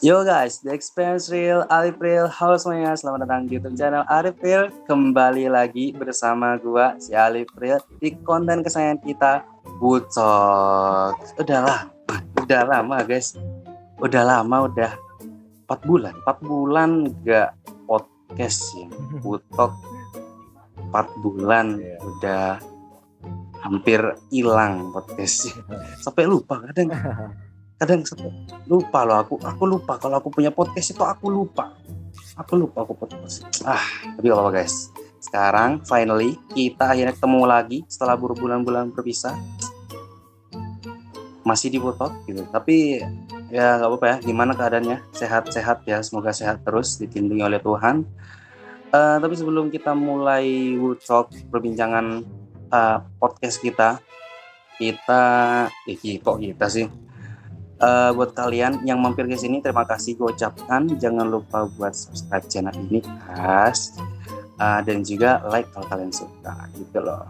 Yo guys, the experience real, Arif Real. Halo semuanya, selamat datang di YouTube channel Arif Real. Kembali lagi bersama gua si Arif Real di konten kesayangan kita, Bucok. Udah lama guys. Udah 4 bulan gak podcast ya. Bucok 4 bulan udah hampir hilang podcastnya. Sampai lupa kadang lupa loh aku lupa kalau aku punya podcast itu aku lupa aku podcast. Tapi gak apa-apa guys, sekarang finally kita akhirnya ketemu lagi setelah berbulan-bulan berpisah, masih di Butok gitu, tapi ya gak apa-apa ya. Gimana keadaannya? Sehat-sehat ya, semoga sehat terus, dilindungi oleh Tuhan. Tapi sebelum kita mulai Butok perbincangan podcast kita sih, buat kalian yang mampir ke sini, terima kasih gue ucapkan. Jangan lupa buat subscribe channel ini guys, dan juga like kalau kalian suka gitu loh.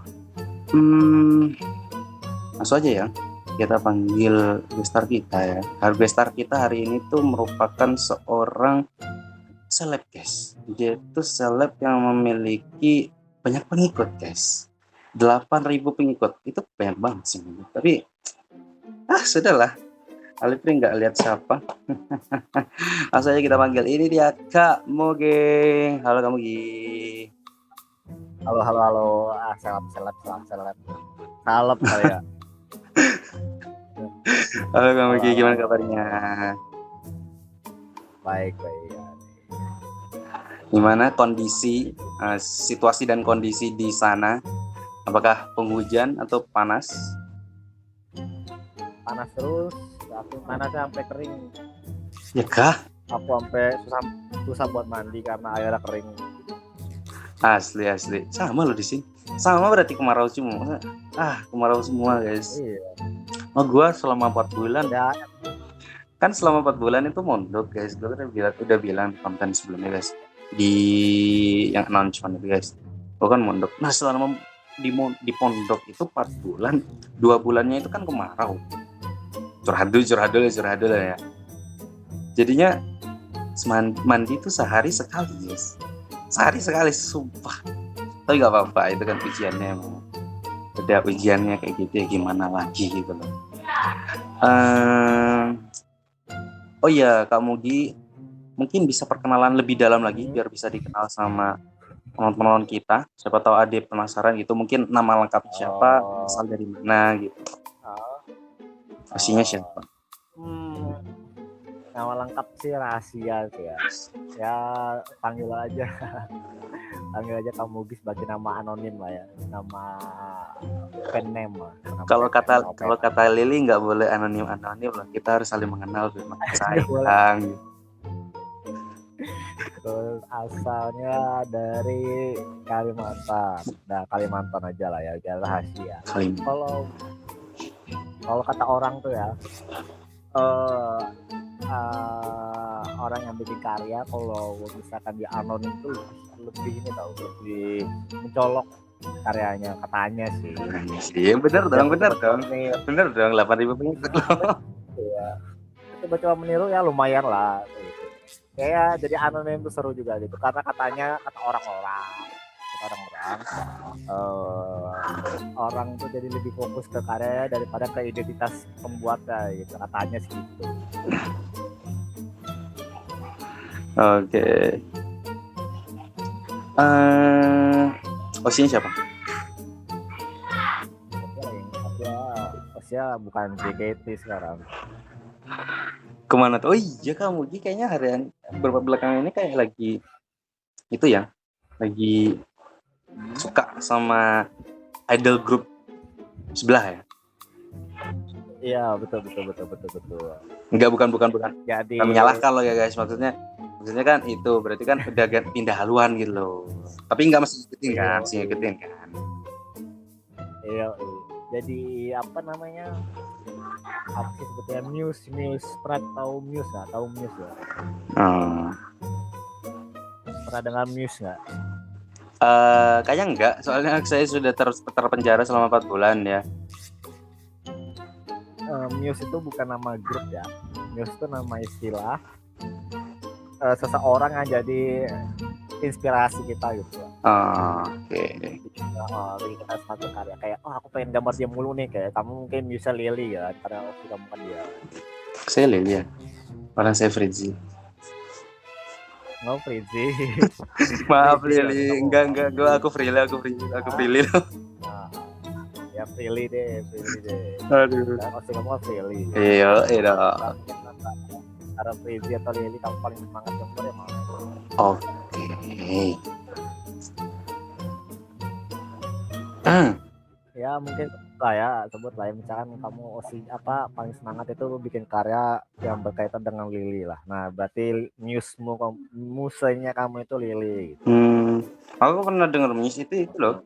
Langsung aja ya, kita panggil gestar kita ya. Gestar kita hari ini tuh merupakan seorang seleb guys. Dia tuh seleb yang memiliki banyak pengikut guys, 8.000 pengikut. Itu banyak banget sih, tapi sudahlah, Alipri nggak lihat siapa. Langsung aja kita panggil. Ini dia Kak Moge. Halo Kak Moge. Halo. Seleb kali ya. Halo Kak Moge, gimana kabarnya? Baik. Gimana kondisi, situasi dan kondisi di sana? Apakah penghujan atau panas? Panas terus. Aku panasnya sampai kering. Ya kah? Aku sampai susah buat mandi karena airnya kering. Asli. Sama loh di sini. Sama berarti kemarau semua. Kemarau semua guys. Iya. Gua selama 4 bulan. Ya. Kan selama 4 bulan itu mondok guys. Gua udah bilang konten sebelumnya guys, di yang announcement itu guys. Gua kan mondok. Nah selama di pondok itu 4 bulan, 2 bulannya itu kan kemarau. Curhat dulu ya. Jadinya mandi tuh sehari sekali guys. Sehari sekali, sumpah. Tapi gak apa-apa, itu kan ujiannya emang. Udah ujiannya kayak gitu ya, gimana lagi gitu loh. Oh iya, Kak Mugi mungkin bisa perkenalan lebih dalam lagi biar bisa dikenal sama penonton kita. Siapa tahu ada penasaran gitu, mungkin nama lengkap siapa, asal dari mana gitu. Pastinya siapa? Nama lengkap sih rahasia sih ya. Ya panggil aja kamu sebagai nama anonim lah ya. Nama pen name lah. Kalau kata Lili nggak boleh anonim lah. Kita harus saling mengenal, sayang. Terus asalnya dari Kalimantan. Nah, Kalimantan aja lah ya, jangan rahasia. Kalau kata orang tuh ya, orang yang bikin karya kalau misalkan di anonim tuh lebih mencolok karyanya, katanya sih. Iya benar dong. Benar dong 8.000 pengikut loh. Iya. Coba meniru ya lumayan lah. Gitu. Kayak jadi anonim tuh seru juga gitu, karena kata orang tuh jadi lebih fokus ke karya daripada ke identitas pembuatnya gitu, katanya sih gitu. Oke. Posisinya siapa? Posisinya bukan JKT sekarang. Kemana tuh? Oh iya, kamu kayaknya harian beberapa belakangan ini kayak lagi itu ya, lagi suka sama idol group sebelah ya? Iya betul. Enggak, bukan. Jadi menyalahkan lo ya guys, maksudnya kan itu berarti kan udah pindah haluan gitu loh. Tapi enggak masih ngikutin kan? Iya. Jadi apa namanya? Apa sih sebetulnya Muse pernah tahu Muse nggak? Tahu Muse ya? Pernah dengar Muse nggak? Kayaknya enggak, soalnya saya sudah terpenjara selama 4 bulan ya. Muse itu bukan nama grup ya. Muse itu nama istilah seseorang yang jadi inspirasi kita gitu. Oke. Jadi kita satu karya kayak, oh aku pengen gambar dia mulu nih, kayak kamu mungkin bisa Lily ya, karena waktu kamu kan dia. Saya Lili ya. Orang saya Fritzi. Nggak Fritzi. Maaf Lily lah, Lili, kamu. enggak, aku Prilly. Nah, ya Prilly deh. Aduh. Dan maksud kamu kan Prilly. Iya. Karena Fritzi atau Lily kamu paling semangat gambar ya mana? Oke. Ya mungkin lah ya, sebut lah ya, misalkan kamu paling semangat itu bikin karya yang berkaitan dengan Lily lah. Nah berarti musenya kamu itu Lily gitu. Aku pernah denger Muse itu loh,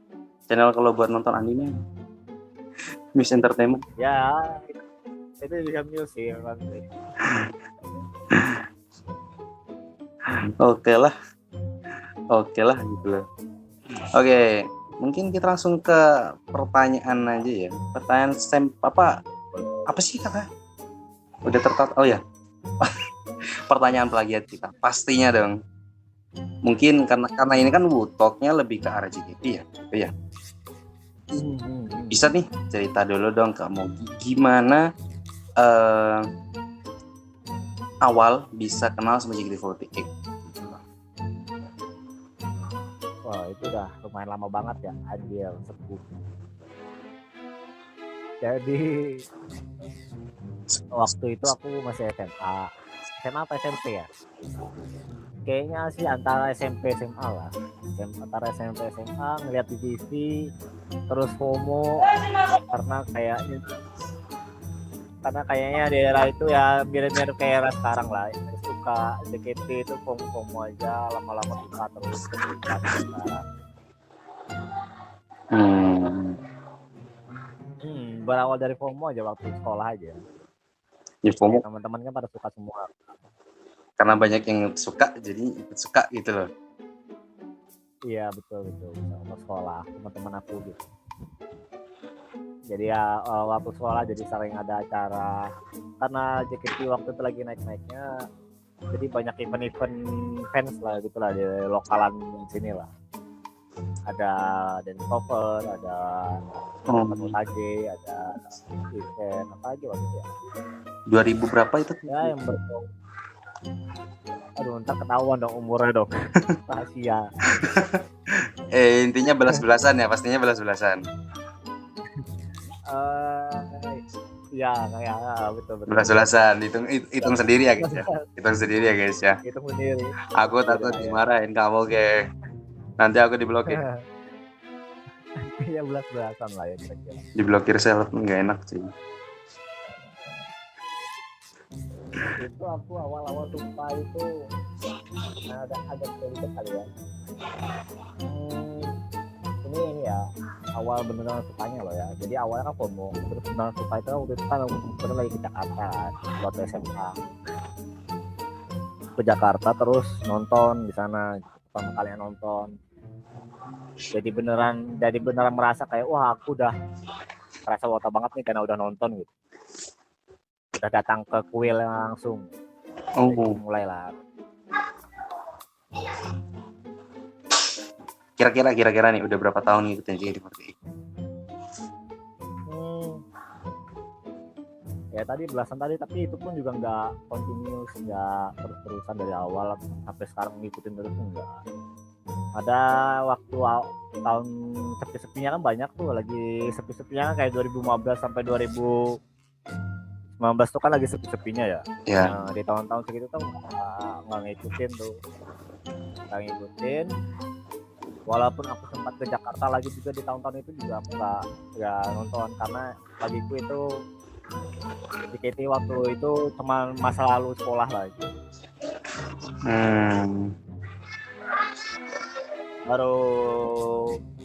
channel kalau buat nonton anime, Muse Entertainment. Ya itu juga Muse sih memang. Oke lah gitu loh. Oke, mungkin kita langsung ke pertanyaan aja ya. Pertanyaan apa sih kata? Udah tertat. Oh ya. Pertanyaan plagiat kita. Pastinya dong. Mungkin karena ini kan Woodtalk-nya lebih ke arah JKT ya. Iya. Bisa nih cerita dulu dong kamu gimana awal bisa kenal sama JKT48. Wah itu udah lumayan lama banget ya, anjir sepuh. Jadi waktu itu aku masih SMA apa SMP ya? Kayaknya sih antara SMP SMA lah. Antara SMP SMA ngeliat di TV, terus FOMO karena kayaknya daerah itu ya mirip-mirip kayak era sekarang lah. Suka JKT itu FOMO aja, lama-lama suka terus berawal dari FOMO aja waktu sekolah aja. Ya FOMO. Teman-teman kan pada suka semua. Karena banyak yang suka, jadi ikut suka gitu loh. Iya betul sama sekolah teman-teman aku gitu. Jadi ya waktu sekolah jadi sering ada acara karena JKT waktu itu lagi naik-naiknya, jadi banyak event-event fans lah gitulah di lokalan sini lah. Ada dance cover, ada UKG, ada event apa aja waktu itu ya. 2000 berapa itu? Ya yang aduh ntar ketahuan dong umurnya dong. Rahasia. Intinya belas-belasan ya, pastinya belas-belasan. Ya betul. Belas-belasan, hitung sendiri ya guys ya. Hitung sendiri ya guys ya. Hitung sendiri. Aku takut dimarahin kamu ke. Nanti aku diblokir. Ya belas-belasan lah ya kira-kira. Diblokir seleb nggak enak sih. Itu aku awal-awal suka itu agak sedikit kali ya. Ini ya awal beneran sukanya loh ya. Jadi awalnya kan FOMO, terus beneran suka itu waktu itu kan bener lagi ke Jakarta waktu SMA. Ke Jakarta terus nonton di sana, pertama kali nonton. Jadi beneran merasa kayak wah aku udah merasa wota banget nih karena udah nonton gitu. Udah datang ke kuil langsung. Mulailah. Kira-kira nih udah berapa tahun ngikutin JKT48? Ya tadi belasan tadi, tapi itu pun juga nggak continuous, nggak terus-terusan dari awal sampai sekarang ngikutin terus enggak. Ada waktu tahun sepi-sepinya kan banyak tuh, lagi sepi-sepinya kan kayak 2015 sampai 2019 tuh kan lagi sepi-sepinya ya. Yeah. Nah, di tahun-tahun segitu tuh nggak ngikutin tuh, nggak ngikutin. Walaupun aku sempat ke Jakarta lagi juga di tahun-tahun itu juga aku nggak nonton karena bagiku itu JKT waktu itu cuma masa lalu sekolah lah itu. Baru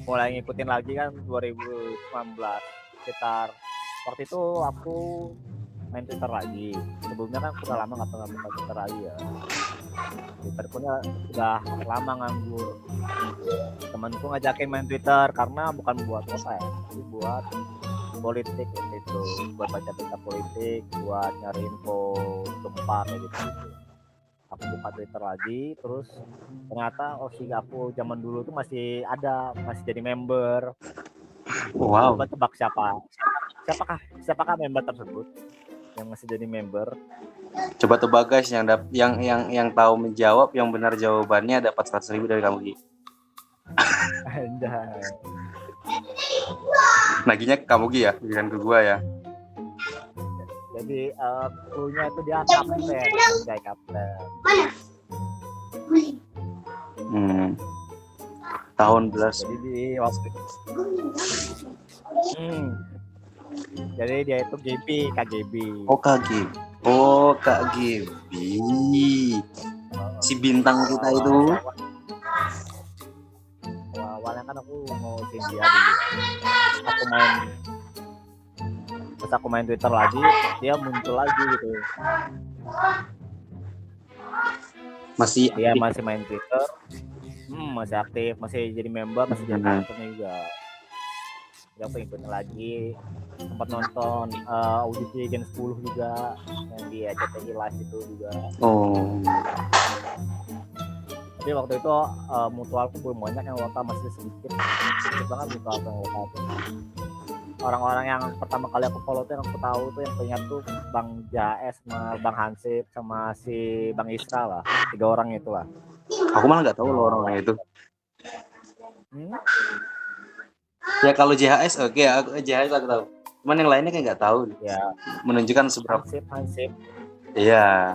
mulai ngikutin lagi kan 2019 sekitar waktu itu aku main Twitter lagi. Sebelumnya kan udah lama nggak pernah main Twitter lagi ya. Twitter punya udah lama nganggur. Temanku ngajakin main Twitter karena bukan buat kota ya, tapi buat politik gitu, buat baca berita politik, buat nyari info gempa kayak gitu. aku buka Twitter lagi, terus ternyata OSI aku zaman dulu tuh masih ada, masih jadi member. Wow. Coba tebak siapakah member tersebut yang masih jadi member? Coba tebak guys, yang tahu menjawab, yang benar jawabannya dapat 100.000 dari kamu Gi. Anjay. Naginya ke kamu Gi ya, bukan ke gua ya. Jadi krunya itu dia kapten, anjay kapten. Tahun belas. Jadi di waktu jadi dia itu KGB. Oh KGB. Oh Kak Gibi. Si bintang kita itu. Awalnya kan aku mau dia dulu. Aku main Twitter lagi, dia muncul lagi gitu. Dia masih main Twitter. Masih aktif, masih jadi member, masih jadi aktifnya juga. Jadi aku ikutin lagi, sempat nonton audisi Gen 10 juga yang di RCTI Live itu juga. Tapi waktu itu mutualku belum banyak, yang lokal masih sedikit banget mutualku yang lokal. Orang-orang yang pertama kali aku follow tuh, yang aku tahu tuh, yang punya tuh Bang Jaes sama Bang Hansip sama si Bang Isra lah, 3 orang itu lah. Aku malah nggak tahu loh orang itu. Ya kalau JHS oke, aku JHS aku tahu. Cuman yang lainnya kayak nggak tahu. Ya. Menunjukkan seberapa. Hansip. Iya.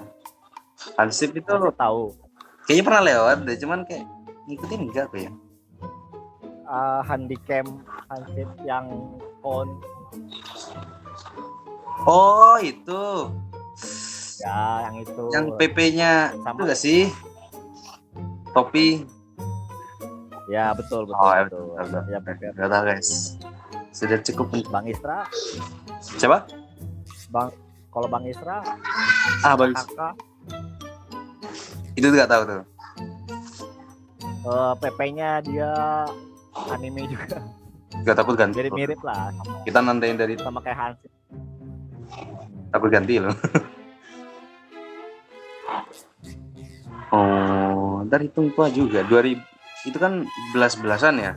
Hansip itu tahu. Kayaknya pernah lewat deh, cuman kayak ngikutin enggak tuh ya. Handycam Hansip yang on. Oh itu. Ya yang itu. Yang PP-nya sama enggak sih? Topi. Ya betul. Betul. Ya PP. Enggak tahu guys. Sudah cukup. Bang Isra. Siapa? Kalau Bang Isra. Bang Isra. Itu nggak tahu tuh. PP-nya dia anime juga. Gak takut ganti. Jadi mirip lah. Kita nandain dari sama kayak Hansip. Takut ganti loh. Ntar hitung gua juga. 2000 itu kan belas-belasan ya.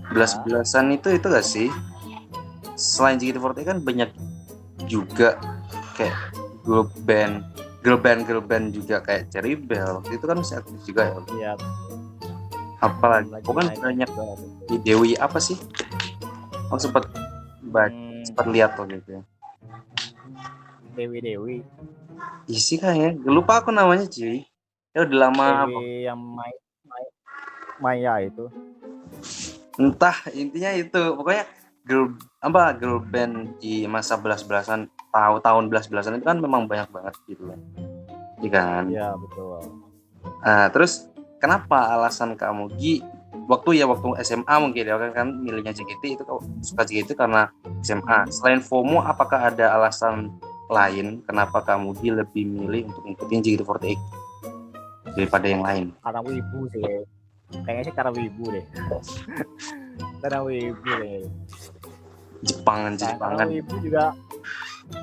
Belas-belasan itu gak sih? Selain JKT48 kan banyak juga kayak girl band juga kayak Cherry Bell. Itu kan masih aktif juga ya. Iya. Apalagi bukan banyak di Dewi apa sih? Aku sempat lihat tuh gitu ya. Dewi. Isi kan ya, lupa aku namanya cuy. Ya udah lama. Dewi yang Maya itu. Entah, intinya itu. Pokoknya girl band di masa belas-belasan, tahun belas-belasan itu kan memang banyak banget gitu loh. Iya kan? Iya, betul. Terus kenapa alasan kamu Gi waktu SMA mungkin ya kan milihnya JKT itu suka JKT karena SMA. Selain FOMO, apakah ada alasan lain kenapa kamu Gi lebih milih untuk ngikutin JKT48 daripada yang lain? Karena wibu sih. Kayaknya sih karena wibu deh. Karena wibu deh. Jepangan. Karena wibu juga.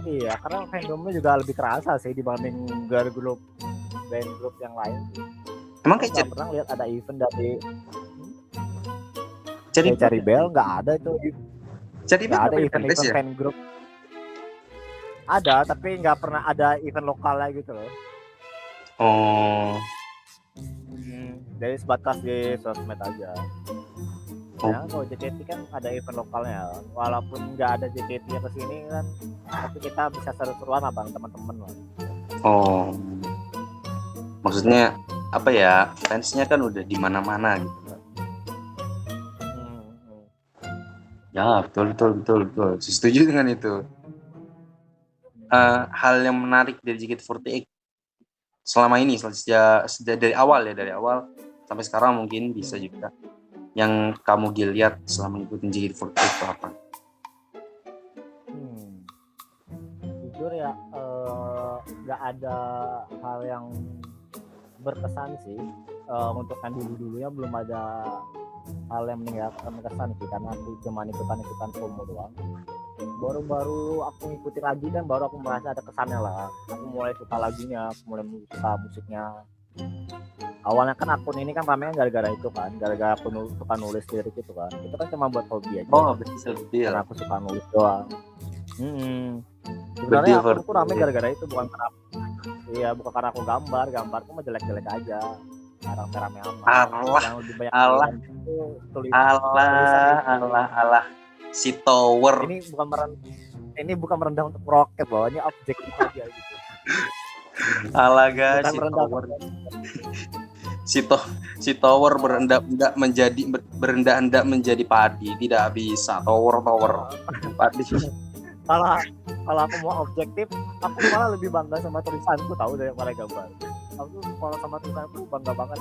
Iya, karena fandomnya juga lebih terasa sih dibanding band grup yang lain. Emang kayak pernah lihat ada event dari Cherry Bell, nggak ada itu. Nggak ada event ya? Fan group. Ada, tapi nggak pernah ada event lokalnya gitu loh. Jadi sebatas di sosmed aja. Ya, kalau JKT kan ada event lokalnya, walaupun nggak ada JKT ke sini kan, tapi kita bisa seru-seruan lah bang, teman-teman lah. Maksudnya apa ya, fansnya kan udah di mana-mana gitu. Ya betul. Setuju dengan itu. Hal yang menarik dari JKT48 selama ini, dari awal sampai sekarang mungkin bisa juga, yang kamu dilihat selama ngikutin JKT48 itu apa? Jujur ya, nggak ada hal yang berkesan sih. Untuk yang dulunya belum ada hal yang meninggalkan kesan sih, karena aku cuma ikutan FOMO doang. baru aku ngikutin lagi kan, baru aku merasa ada kesannya lah. Aku mulai suka lagunya, aku mulai suka musiknya. Awalnya kan akun ini kan ramean gara-gara itu kan, gara-gara aku suka nulis lirik itu kan. Itu kan cuma buat hobi aja. Oh, bedil. Karena aku suka nulis doang. Bedil Sebenarnya for aku rame gara-gara itu, bukan karena bukan karena aku gambarku mah jelek-jelek aja. Rame-rame amat. Allah, Yang lebih banyak Allah, itu tulisan Allah. Si Tower. Ini bukan merendah untuk roket loh, ini objektif aja gitu. Allah guys, Bukan si merendah. Tower. Si Tower berendah-endah menjadi padi, tidak bisa. Tower padi. Kalau aku mau objektif, aku malah lebih bangga sama tulisanku tahu daripada gambar. Aku kalau sama tulisanku bangga banget.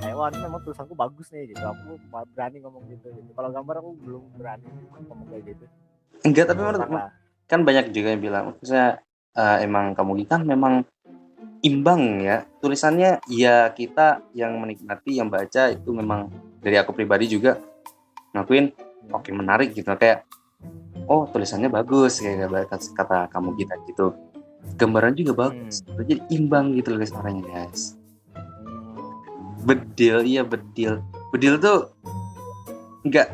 Wah ini memang tulisanku bagus nih gitu. Aku berani ngomong gitu. Kalau gambar aku belum berani ngomong kayak gitu. Enggak, tapi kan banyak juga yang bilang, maksudnya emang kamu kan memang imbang ya tulisannya. Ya kita yang menikmati, yang baca itu memang dari aku pribadi juga ngakuin oke, menarik gitu, kayak oh tulisannya bagus kayak kata kamu gitu. Gambaran juga bagus. Jadi imbang gitu loh suaranya guys. Bedil tuh enggak,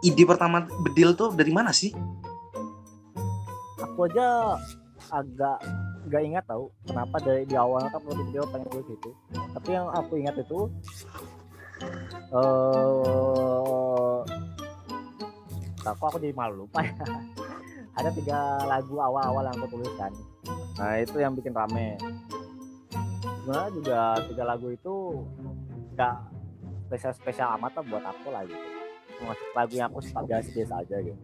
ide pertama bedil tuh dari mana sih? Aku aja agak nggak ingat tahu kenapa dari di awal kan video pengen tulis gitu. Tapi yang aku ingat itu aku jadi malu lupa ya. Ada 3 lagu awal yang aku tuliskan. Nah itu yang bikin rame. Sebenarnya juga 3 lagu itu nggak spesial amat lah buat aku lah gitu. Masuk lagu yang aku suka biasa aja gitu.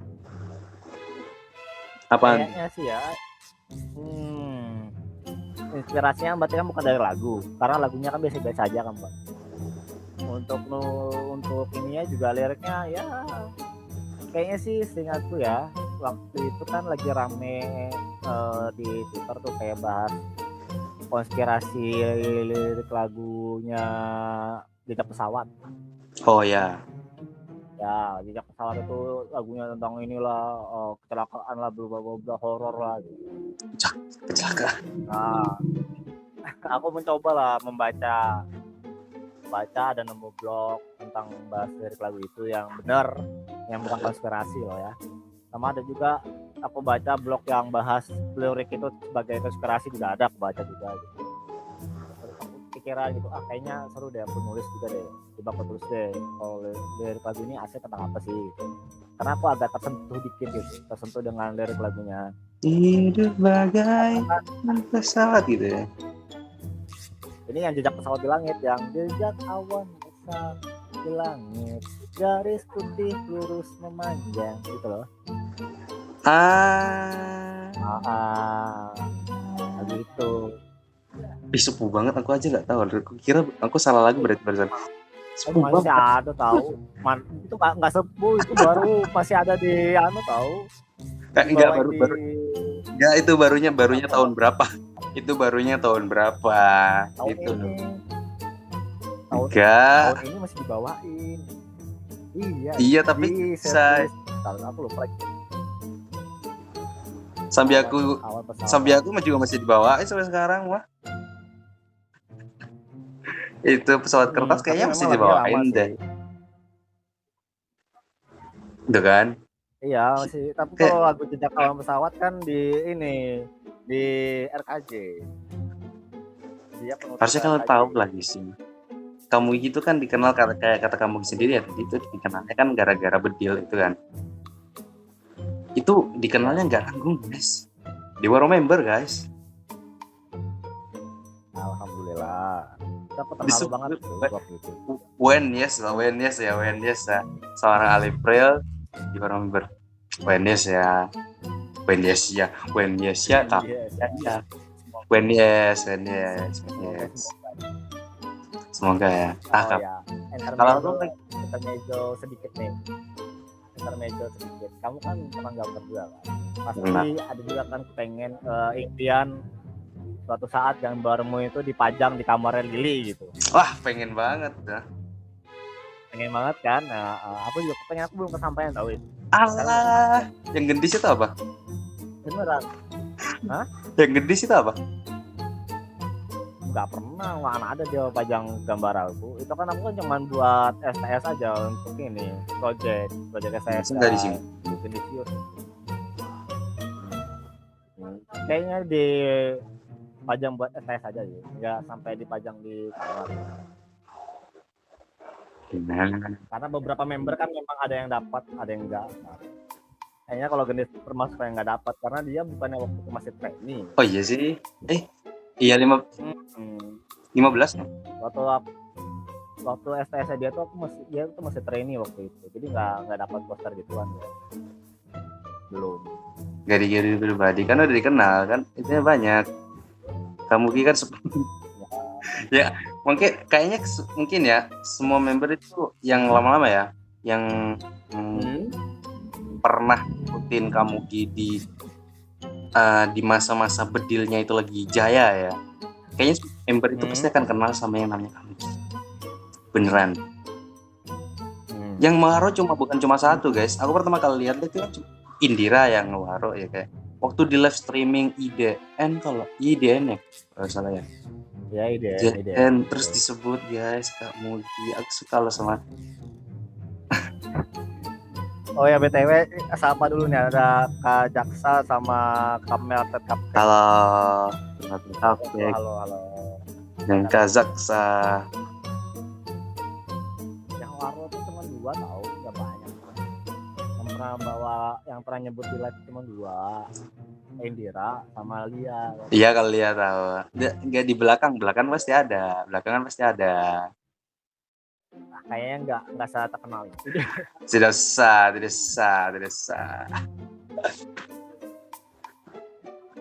Apaan? Kayaknya sih ya. Inspirasinya berarti kan bukan dari lagu, karena lagunya kan biasa aja kan Pak. Untuk ininya juga liriknya ya kayaknya sih seingatku ya, waktu itu kan lagi rame di Twitter tuh kayak bahas konspirasi lirik lagunya Jejak Pesawat. Oh ya. Ya, Jejak Pesawat itu lagunya tentang inilah kecelakaan lah, bla horor lah gitu. Kecelakaan. Nah, aku mencoba lah membaca dan nemu blog tentang bahas lirik lagu itu yang benar, yang bukan konspirasi loh ya. Sama ada juga aku baca blog yang bahas lirik itu sebagai konspirasi, juga ada aku baca juga gitu. Terus aku pikiran gitu, kayaknya seru deh aku nulis juga deh. Coba aku tulis deh kalau lirik lagu ini asli tentang apa sih gitu. Karena aku agak tersentuh dengan lirik lagunya. Hidup bagai pesawat gitu ya. Ini yang jejak pesawat di langit, yang jejak awan besar di langit, garis putih lurus memanjang gitu loh. Gitu. Sepuh banget, aku aja nggak tahu. Aku kira aku salah lagi berarti barusan. Sepuh masih banget. Ada tahu. Itu nggak sepuh, itu baru masih ada di tahu. Enggak baru. Enggak, itu barunya tahun berapa? Itu barunya tahun berapa? Tahun itu. Tahun ini masih dibawain. Iya, tapi saya aku lupa lagi. Sampai aku juga masih dibawain sampai sekarang mah. Itu pesawat kertas kayaknya masih dibawain deh. Udah kan? Iya masih, tapi kalau lagu Jejak Awan Pesawat kan di RKJ. Harusnya kalian tahu lagi sih. Kamu gitu kan dikenal kayak kata kamu sendiri ya, itu dikenalnya kan gara-gara bedil itu kan. Itu dikenalnya nggak nanggung guys. Dewa member guys. Alhamdulillah. Kita terharu banget waktu itu. When yes ya. Seorang April Dewa member. When yes ya. Semoga ya. Kalau aku intermezzo sedikit. Kamu kan pernah gambar juga kan? Pasti ada juga kan pengen impian suatu saat gambarmu itu dipajang di kamarnya Lili gitu. Wah, pengen banget dah. Pengen banget kan? Nah, aku juga pengen, aku belum kesampaian tahu itu. Alah, yang gendis itu apa? Beneran Yang gendis itu apa? nggak pernah, mana ada dia pajang gambar aku. Itu kan aku kan cuma buat STS aja untuk ini project STS Masa nggak di sini? Genisius. Kayaknya di pajang buat STS aja ya, nggak sampai dipajang di kamar. Gimana? Karena beberapa member kan memang ada yang dapat, ada yang enggak. Kayaknya kalau Genis termasuk yang nggak dapat karena dia bukannya waktu itu masih training. Oh iya sih. Iya 15 ya? Waktu STS dia tuh dia tuh masih training waktu itu, jadi nggak dapat poster gituan ya. Belum. Gari-gari pribadi kan udah dikenal kan, itu banyak. Kamu kan ya mungkin ya semua member itu yang lama-lama ya, yang pernah ikutin kamu di masa-masa bedilnya itu lagi jaya ya. Kayaknya member itu pasti akan kenal sama yang namanya kamu. Beneran. Yang Mawaro bukan cuma satu guys. Aku pertama kali lihat itu kan Indira yang Mawaro ya, kayak waktu di live streaming IDN ya kalau salah ya. Ya IDN terus disebut guys Kak Mugi. Aku suka lo sama. Oh ya BTW siapa dulu nih, ada Kak Jaksa sama Kamel Tetap. Halo Halo. yang Kazaksa. Yang Waro tuh cuma 2 tahu, nggak banyak. Yang pernah nyebut di live cuma 2, Indira sama Lia. Iya kalau Lia tahu. Nggak di belakang pasti ada. Belakangan pasti ada. Kayaknya nggak saya terkenal. Tidak sah.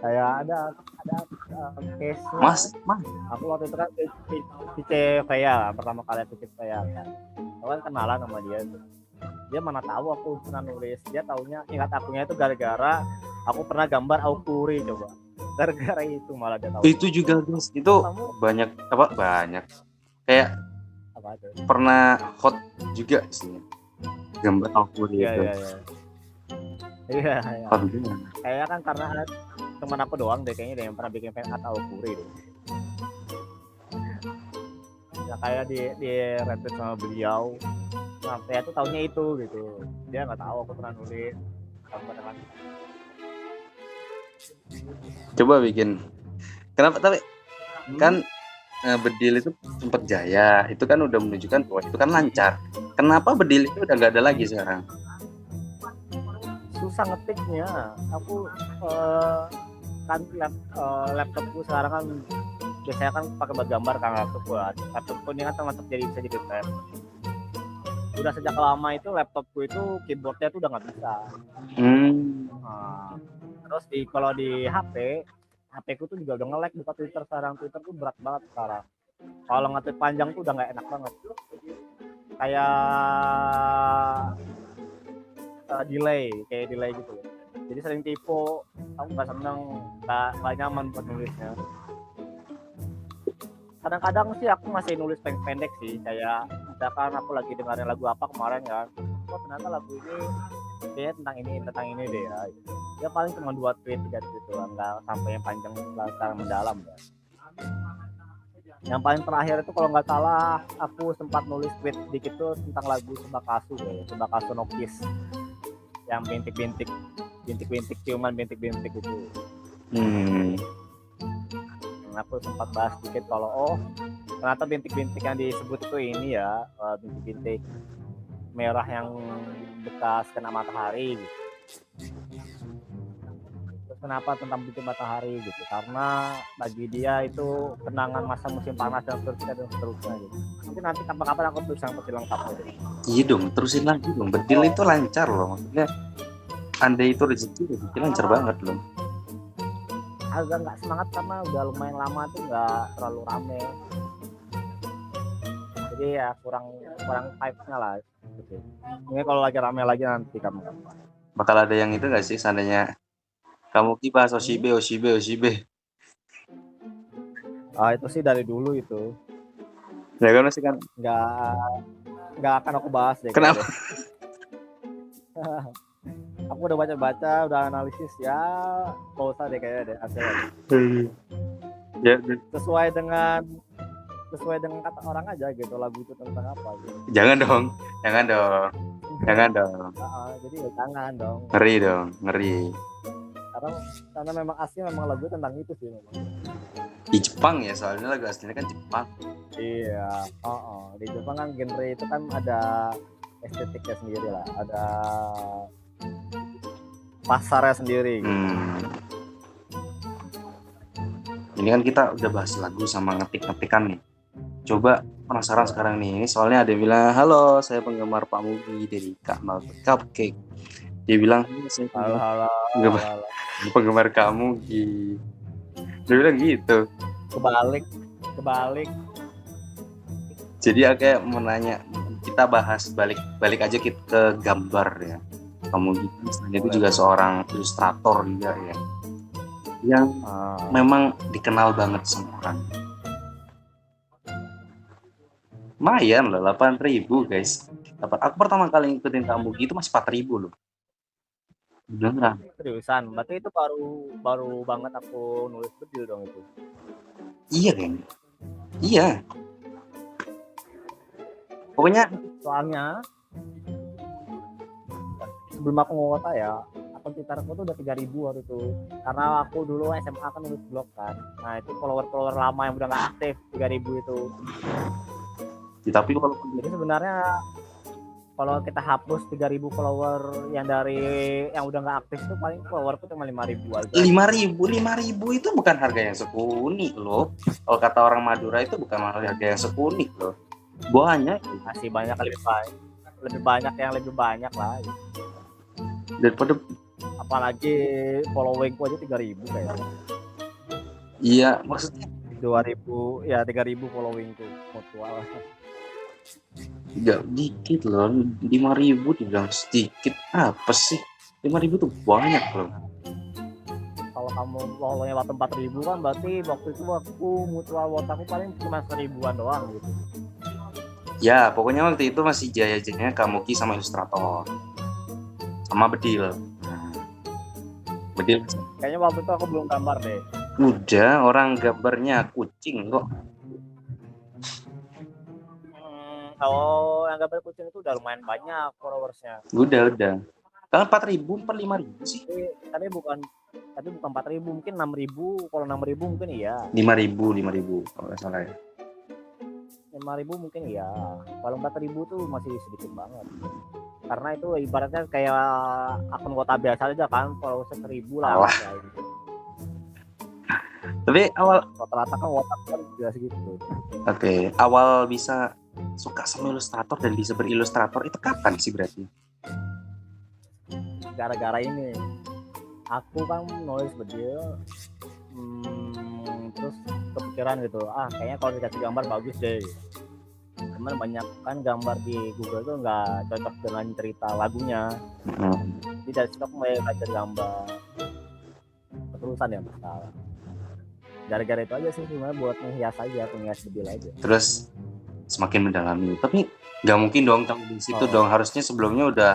Kayak ada case Mas. Aku waktu itu kan Cice Veya pertama kali Cice Veya kan. Aku kan kenalan sama dia tuh. Dia mana tahu aku pernah nulis. Dia taunya ingat akunya itu gara-gara aku pernah gambar Aukuri coba. Gara-gara itu malah dia tahu. Itu juga guys. Itu banyak. Kayak apa tuh? Pernah hot juga sih. Gambar Aukuri itu. Iya. Hot juga. Kayaknya kan karena teman aku doang deh kayaknya yang pernah bikin fan art Aukuri deh. Ya kayak di retweet sama beliau. Nah, saya tuh tahunya itu gitu. Dia nggak tahu aku pernah nulis gambar dengan. Coba bikin. Kenapa tapi kan bedil itu sempat jaya. Itu kan udah menunjukkan bahwa itu kan lancar. Kenapa bedil itu udah nggak ada lagi sekarang? Susah ngetiknya. Aku kan laptopku sekarang kan biasanya kan pakai buat gambar kan laptopku ini kan termasuk bisa jadi tab. Udah sejak lama itu laptopku itu keyboardnya tuh udah nggak bisa. Terus kalau di HP ku tuh juga udah nge-lag buka Twitter sekarang. Twitter tuh berat banget sekarang. Kalau nge-tweet panjang tuh udah nggak enak banget. Kayak delay gitu. Jadi sering typo, aku nggak seneng, nggak nyaman buat nulisnya. Kadang-kadang sih aku masih nulis pendek sih, kayak misalkan aku lagi dengerin lagu apa kemarin kan, ternyata lagu ini kayaknya tentang ini deh ya. Ya paling cuma 2 tweet 3 tweet doang, nggak sampai yang panjang secara mendalam ya. Yang paling terakhir itu kalau nggak salah aku sempat nulis tweet dikit tuh tentang lagu Subakasu Nokis yang bintik-bintik ciuman bintik-bintik itu. Aku sempat bahas dikit kalau ternyata bintik-bintik yang disebut itu ini ya, bintik-bintik merah yang bekas kena matahari gitu. Terus kenapa tentang bintik matahari gitu? Karena bagi dia itu kenangan masa musim panas dan seterusnya gitu. Mungkin nanti kapan-kapan aku tulis yang lebih lengkap gitu. Iya dong, terusin lagi dong. Bedil itu lancar loh, maksudnya andai itu rezeki lancar banget loh. Agak nggak semangat karena udah lumayan lama tuh nggak terlalu rame, jadi ya kurang hype-nya lah gitu. Ini kalau lagi rame lagi nanti kamu bakal ada yang itu nggak sih seandainya kamu bahas Oshibe. Itu sih dari dulu itu Ya kan masih kan nggak akan aku bahas deh. Kenapa? aku udah baca-baca, udah analisis ya, nggak usah deh kayaknya deh hasilnya. Ya, Sesuai dengan kata orang aja gitu, lagu itu tentang apa gitu. jangan dong, jangan dong, jangan dong. Jadi ya jangan dong. Ngeri dong, ngeri. Karena memang aslinya memang lagu tentang itu sih memang. Di Jepang ya, soalnya lagu aslinya kan Jepang. Iya, di Jepang kan genre itu kan ada estetiknya sendiri lah, ada pasarnya sendiri. Ini kan kita udah bahas lagu sama ngetik-ngetikan nih. Coba penasaran sekarang nih. Ini soalnya ada yang bilang, halo saya penggemar Pak Mugi dari Kamal Cupcake. Dia bilang, saya halo. penggemar kamu Gi. Dia bilang gitu. Kebalik. Jadi kayak mau nanya, kita bahas balik aja kita ke gambar ya. Kamu gitu, misalnya itu juga seorang ilustrator juga ya. Yang memang dikenal banget sama orang. Lumayan loh, 8.000 guys. Aku pertama kali ngikutin kamu gitu masih 4.000 loh. Beneran. Seriusan, berarti itu baru banget aku nulis bedil dong itu. Iya kan? Iya. Pokoknya soalnya sebelum aku ngekota ya, akun Twitter aku tuh udah 3.000 waktu itu. Karena aku dulu SMA kan nulis blog kan. Nah itu follower lama yang udah nggak aktif 3.000 itu. Ya, tapi jadi sebenarnya kalau kita hapus 3.000 follower yang udah nggak aktif itu paling follower itu cuma 5.000 aja. 5.000 itu bukan harga yang sekuni loh. Kalau kata orang Madura itu bukan harga yang sekuni loh. Banyak masih banyak lebih banyak yang lebih banyak lah. Daripada apalagi followingku aja 3.000 kayaknya. Iya, maksudnya 2.000 ya 3.000 followingku mutual. Enggak dikit loh, 5.000 dibilang sedikit apa sih? 5.000 tuh banyak loh. Kalau kamu follownya waktu 4.000 kan berarti waktu itu aku mutual vote aku paling cuma 1.000-an doang gitu. Ya, pokoknya waktu itu masih jaya-jayanya Kamuki sama ilustrator. Sama Bedil. Bedil. Kayaknya waktu itu aku belum gambar deh. Udah, orang gambarnya kucing kok. Kalau yang gambar kucing itu udah lumayan banyak followersnya. Udah. Kalau 4.000, 5.000 sih. Tapi bukan 4.000, mungkin 6.000. Kalau 6.000 mungkin iya. 5.000 kalau nggak salah ya. 5.000 mungkin iya. Kalau 4.000 tuh masih sedikit banget. Karena itu ibaratnya kayak akun kota biasa aja kan, followersnya 1.000 lah. Gitu. Tapi awal rata-rata kan WhatsApp kan juga segitu. Oke, awal bisa suka sama ilustrator dan bisa berilustrator itu kapan sih berarti? Gara-gara ini aku kan nulis bedil, terus kepikiran gitu, kayaknya kalau dikasih gambar bagus deh. Cuman banyak kan gambar di Google tuh nggak cocok dengan cerita lagunya. Jadi dari situ aku mulai belajar gambar, keterusan ya masalah. Gara-gara itu aja sih sebenarnya buat menghias aja, menghias bedil aja. Terus semakin mendalami, tapi nggak mungkin dong di situ dong, harusnya sebelumnya udah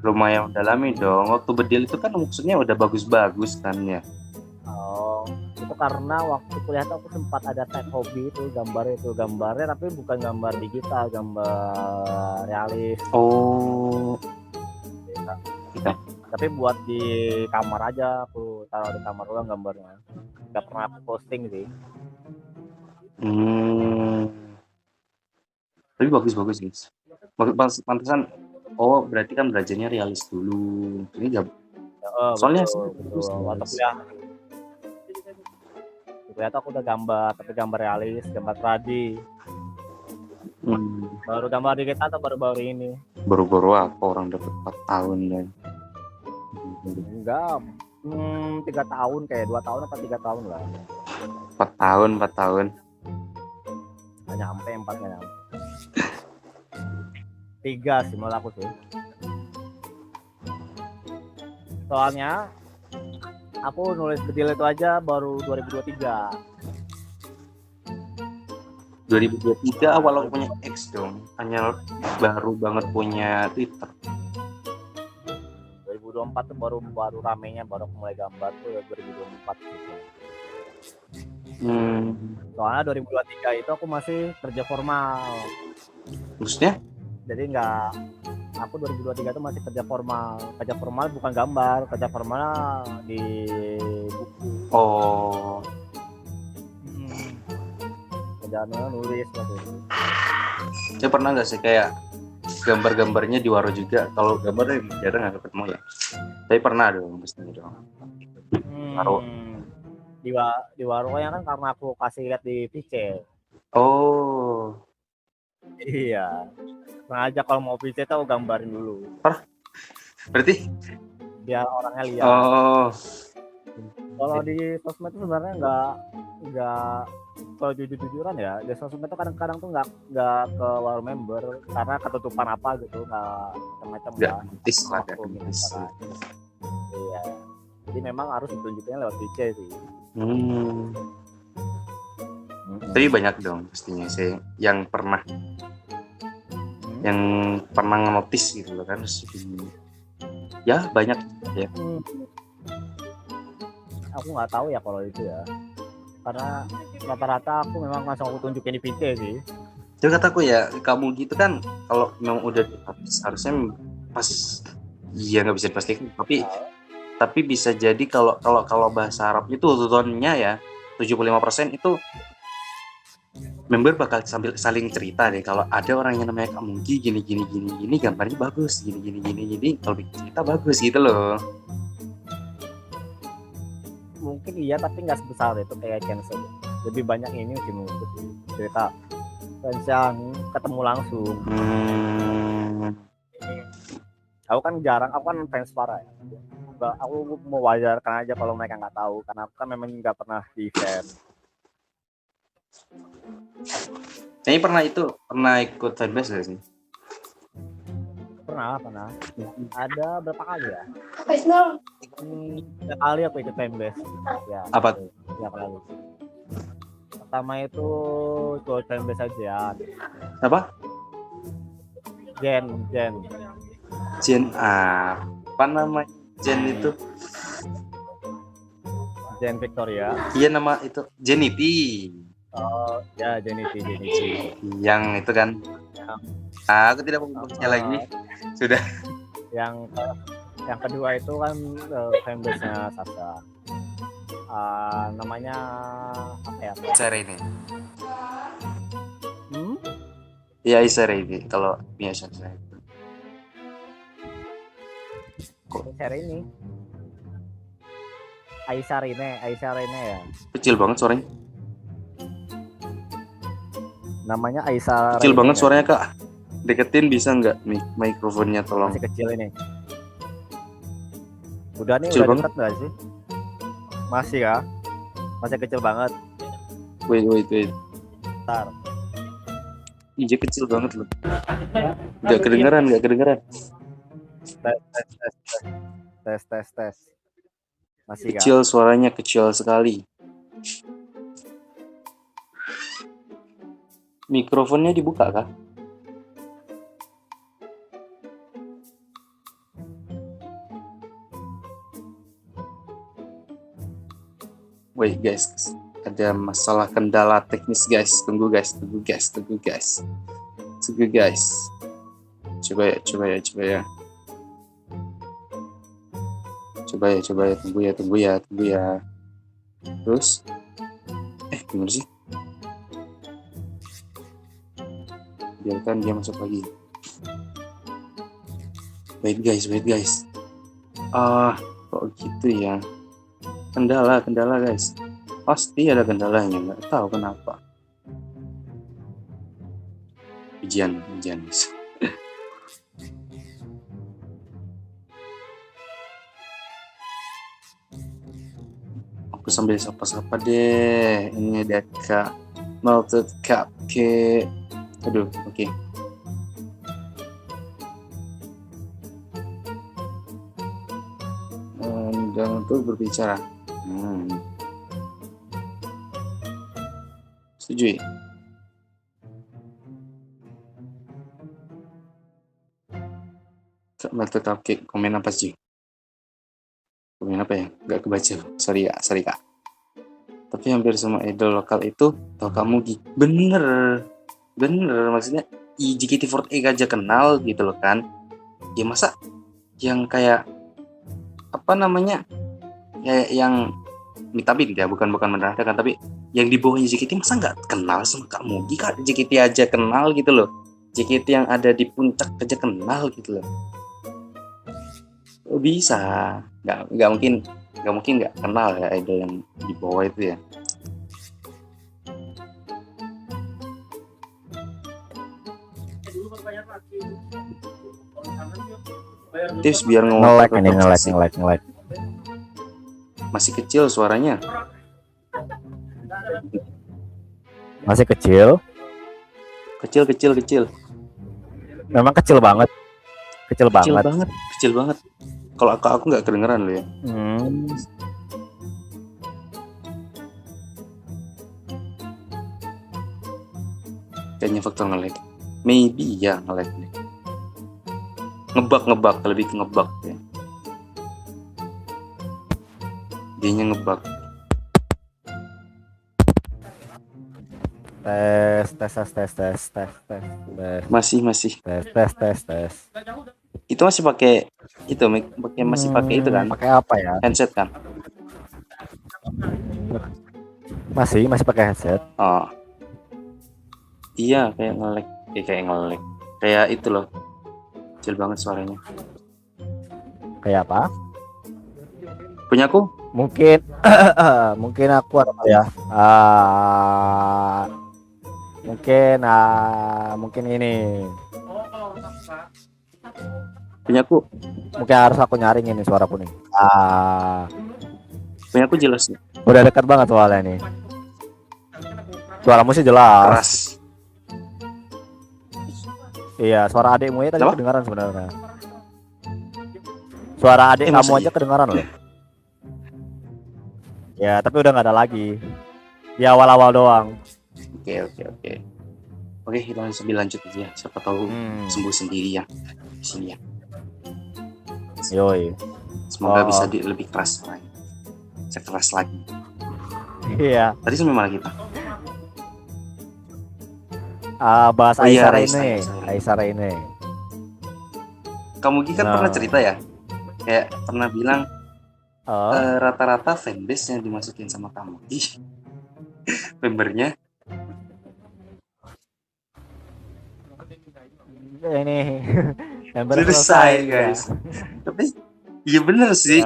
lumayan mendalami dong. Waktu bedil itu kan maksudnya udah bagus-bagus kan ya. Itu karena waktu kuliah tuh aku sempat ada side hobi itu gambarnya tapi bukan gambar digital, gambar realis. Kita. Tapi buat di kamar aja, aku taruh di kamar doang gambarnya. Gak pernah aku posting sih. Tapi bagus guys. Pantesan. Berarti kan belajarnya realis dulu. Ini gak. Soalnya waktu kuliah tuh aku udah gambar, tapi gambar realis, gambar 3D. Baru gambar digital atau baru-baru ini? Baru-baru apa orang dapat 4 tahun ya? Enggak, 3 tahun kayak 2 tahun atau 3 tahun lah. 4 tahun. Nggak nyampe 4 nggak nyampe. 3 sih malah aku sih. Soalnya aku nulis bedil itu aja baru 2023. 2023 awal aku punya X dong. Hanya baru banget punya Twitter. 2023 2024 tuh baru baru ramenya, baru aku mulai gambar tuh ya 2024 gitu. Soalnya 2023 itu aku masih kerja formal. Maksudnya? Jadi nggak, aku 2023 itu masih kerja formal. Kerja formal bukan gambar, kerja formal di buku. Oh, Kerjaannya nulis gitu. saya pernah nggak sih kayak gambar-gambarnya di Waro juga? Kalau gambarnya jarang nggak ketemu ya. Tapi pernah dong, pastinya dong. Waro. Di warungnya kan karena aku kasih lihat di PC. Oh, Iya. Sengaja kalau mau PC tuh aku gambarin dulu. berarti? Biar orangnya lihat. Oh, Kalau di sosmed itu sebenarnya nggak kalau jujur-jujuran ya, di sosmed itu kadang-kadang tuh nggak ke war member karena ketutupan apa gitu, nggak macam-macam nggak lah. kritis lah, nggak Aku kritis. misalkan. Iya. Jadi memang harus ditunjuknya lewat PC sih. Tapi banyak dong pastinya sih yang pernah notice gitu loh kan. Ya banyak ya. Aku nggak tahu ya kalau itu ya, karena rata-rata aku memang langsung aku tunjukin di PC sih. Jadi kataku ya, kamu gitu kan kalau memang udah harusnya pas, ya nggak bisa dipastikan, tapi bisa jadi kalau bahasa Arab itu tutonnya ya 75% itu member bakal sambil saling cerita deh. Kalau ada orang yang namanya Kak Mungki gini gambarnya bagus, gini kalau bikin cerita bagus gitu loh. Mungkin iya, tapi nggak sebesar itu kayak cancel. Lebih banyak ini sih menurut cerita fans yang ketemu langsung. Aku kan jarang, aku kan fans parah ya. Aku mewajarkan aja kalau mereka nggak tahu, karena aku kan memang nggak pernah di event. Ini pernah ikut fanbase gak sih? Pernah. Ada berapa kali ya? 3 kali aku ikut fanbase. Ya. Apa? 3 kali. Pertama itu ikut fanbase aja. Apa? Jen. Apa namanya? Jen itu? Jen Victoria. Iya, nama itu Jenity. Oh ya, Jenity. Yang itu kan? Aku tidak mau membahasnya lagi. Sudah. Yang kedua itu kan fanbase-nya Sasa. Namanya apa ya? Serene. Iya, Serene kalau biasa saya. Serene. Aisyah Rene ya. Kecil banget suaranya. Namanya Aisyah. Kecil banget suaranya, Kak. Deketin bisa nggak nih mikrofonnya, tolong. Masih kecil ini. Udah nih, kecil udah banget. Dekat nggak sih? Masih ya? Masih kecil banget. Wait. Bentar. Iya, kecil banget loh. Nggak kedengeran. Tes. Masih Kecil kan? Suaranya kecil sekali. Mikrofonnya dibuka kah? Wait guys, ada masalah kendala teknis guys. Tunggu guys. Coba ya. Tunggu ya. Terus gimana sih? Biarkan dia masuk lagi. Wait guys. Kok gitu ya? Kendala guys. Pasti ada kendalanya, nggak tahu kenapa. Ujian. Aku sambil sapa-sapa deh. Ini ada Kak Melted Cupcake. Aduh, oke. Dan untuk berbicara. Setuju. Kak Melted Cupcake, komen apa sih? Komen apa ya? Gak kebaca. Sorry kak. Tapi hampir semua idol lokal itu tau kamu bener maksudnya JKT48 aja kenal gitu loh kan. Ya masa yang kayak apa namanya ya yang Mitabit ya bukan menandakan tapi yang di bawahnya JKT masa nggak kenal sama Kak Mugi. Kak JKT aja kenal gitu loh. JKT yang ada di puncak aja kenal gitu loh. Oh, bisa nggak mungkin nggak kenal ya idol yang di bawah itu ya. Tips biar nge-lag. Masih kecil suaranya. Masih kecil. Kecil. Memang kecil banget. Kecil banget. Kalau aku nggak kedengeran loh ya. Kayaknya faktor nge-lag. Maybe ya nge-lag nih. Ngebug lebih ke ngebug ya. Dianya ngebug. Tes. Masih. Tes. Itu masih pakai itu masih pakai itu kan? Pakai apa ya? Headset kan? Masih pakai headset. Oh. Iya, kayak nge-lag. Kayak itu loh. Kecil banget suaranya. Kayak apa? Punya aku? Mungkin mungkin aku apa ya? Mungkin ini. Punya aku? Mungkin harus aku nyaring ini suaraku nih. Punya aku jelas nih. Udah dekat banget soalnya nih. Suaramu sih jelas. Keras. Iya, suara adikmu ya tadi kedengaran sebenarnya. Suara adik kamu aja kedengaran loh. Ya, tapi udah nggak ada lagi. Ya awal-awal doang. Oke, kita lanjut aja. Siapa tahu sembuh sendiri ya di sini ya. Yoi. Semoga bisa lebih keras lagi. Sekeras lagi. Iya. Tadi sampai mana kita? Bahas Aisyah ini. Kamu kan pernah cerita ya? Kayak pernah bilang rata-rata fanbase yang dimasukin sama kamu. Membernya ini selesai guys. Tapi iya bener sih.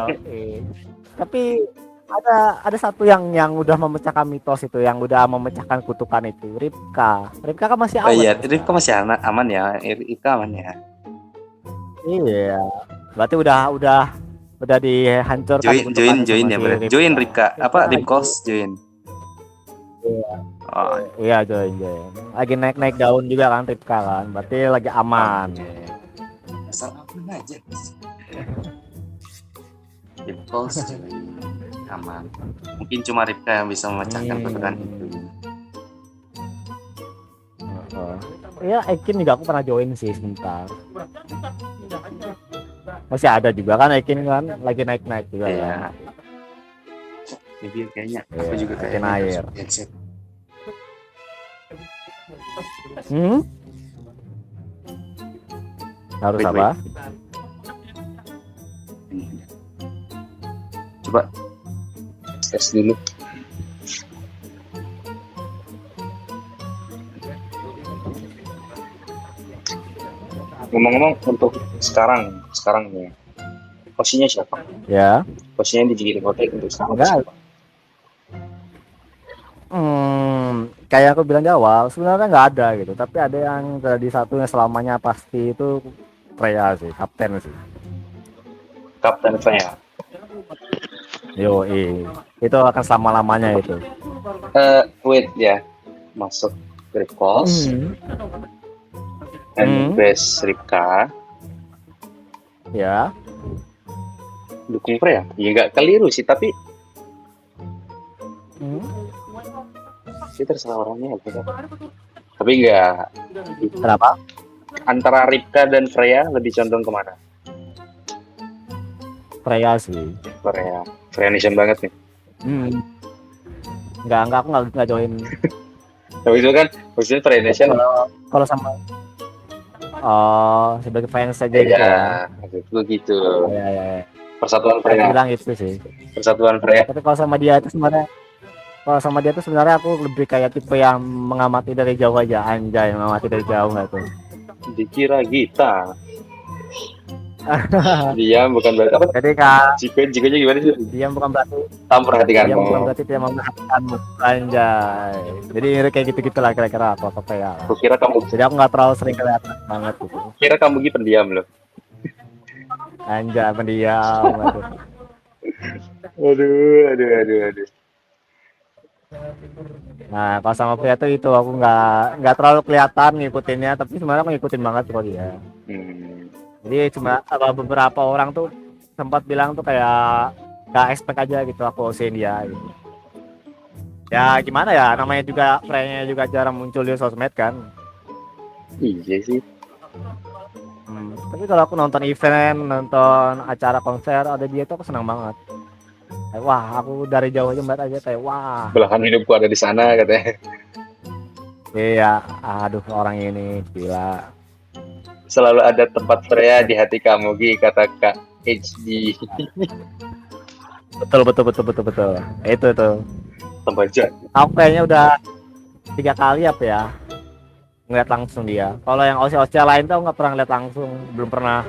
Tapi ada satu yang udah memecahkan mitos itu, yang udah memecahkan kutukan itu, Ripka kan masih aman. Oh iya, Ripka masih aman ya. Ripka aman ya. Iya. Berarti udah dihancurkan. Join Ripka. Apa Ripkos join. Iya. Oh. Iya join. Lagi naik daun juga kan Ripka kan. Berarti lagi aman. Asal aman aja. Ripkos aman. Mungkin cuma Ripka yang bisa memecahkan kutukan itu. Iya, Ekin juga aku pernah join sih sebentar. Masih ada juga kan Ekin kan lagi naik juga ya. Jadi kayaknya aku juga kayak air. Headset. Harus apa? Coba tes dulu. Ngomong-ngomong untuk sekarang ya. Posisinya siapa? Ya. Posisinya di JKT48 untuk sekarang. Enggak. Kayak aku bilang di awal, sebenarnya nggak ada gitu. Tapi ada yang jadi satu yang selamanya pasti itu Freya sih, kapten sih. Kapten Freya. Itu akan selama-lamanya itu. Wait ya, masuk Ripkos, base Ripka. Ya. Dukung Freya? Ya nggak keliru sih, tapi itu terserah orangnya. Tapi nggak. Kenapa? Antara Ripka dan Freya lebih condong kemana? Freya sih. Korea. Korea Nation banget nih. Enggak, aku enggak join. Tapi itu kan maksudnya Korea Nation. Kalau sama sebagai fans saja gitu ya. Maksudku gitu. Ya. Persatuan Aku Korea. bilang gitu sih. Persatuan Korea. Tapi kalau sama dia itu sebenarnya aku lebih kayak tipe yang mengamati dari jauh aja, anjay, mengamati dari jauh nggak tuh. Dikira kita. Dia bukan berarti apa? Jadi kak, Jika gimana sih? dia bukan berarti Kamu perhatikanmu. tidak memperhatikanmu, anjay. Jadi kayak gitu-gitulah kira-kira apa ya. Aku kira kamu Jadi aku nggak terlalu sering kelihatan banget gitu. kira kamu gitu pendiam loh. Anjay, pendiam. Aduh. Nah, kalau sama pria tuh itu aku nggak terlalu kelihatan ngikutinnya, tapi sebenarnya aku ngikutin banget kok dia. Jadi cuma beberapa orang tuh sempat bilang tuh kayak nggak expect aja gitu aku usin dia gitu. Ya gimana ya, namanya juga pria juga jarang muncul di sosmed kan. Iya sih. Tapi kalau aku nonton event, nonton acara konser ada dia tuh aku senang banget. Wah, aku dari jauh aja mbak aja kayak wah. Belahan hidupku ada di sana katanya. Iya, aduh orang ini gila. Selalu ada tempat Freya di hati kamu, Gi, kata Kak HD. Betul. Itu tuh. Tempat jahat. Aku kayaknya udah 3 kali apa ya ngeliat langsung dia. Kalau yang Oce lain tuh nggak pernah ngeliat langsung, belum pernah.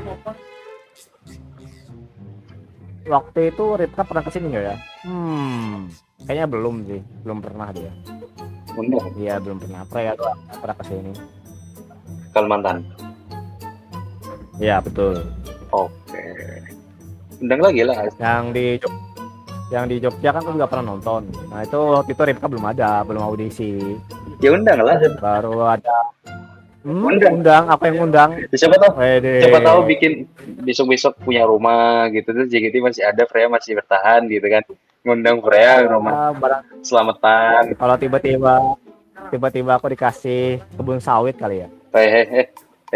Waktu itu Ripka pernah kesini nggak ya? Kayaknya belum pernah dia. Benar. Iya belum pernah. Freya tuh pernah kesini. Kalimantan. Iya betul. Oke. Undang lagi lah. Yang di Jogja kan aku juga pernah nonton. Nah itu waktu itu Ripka belum audisi. Ya undang lah. Baru ada. Undang apa yang undang? Siapa tahu bikin besok punya rumah gitu tuh JKT masih ada, Freya masih bertahan gitu kan. Ngundang Freya rumah. Selamatan. Kalau tiba-tiba aku dikasih kebun sawit kali ya.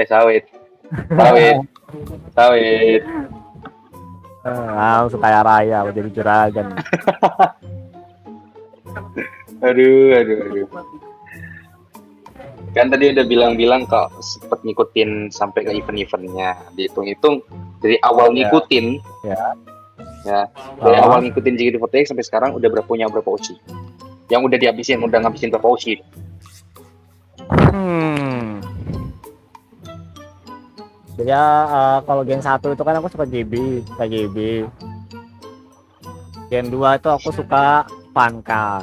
Sawit. Langsung kaya raya jadi juragan. Aduh. Kan tadi udah bilang kok sempet ngikutin sampai ke event-eventnya. Dihitung-hitung dari awal ngikutin. Ya. Dari awal ngikutin JKT48 sampai sekarang udah punya berapa OC? Yang udah ngabisin berapa OC? Ya kalau Gen 1 itu kan aku suka KB. Gen 2 itu aku suka Ivanka.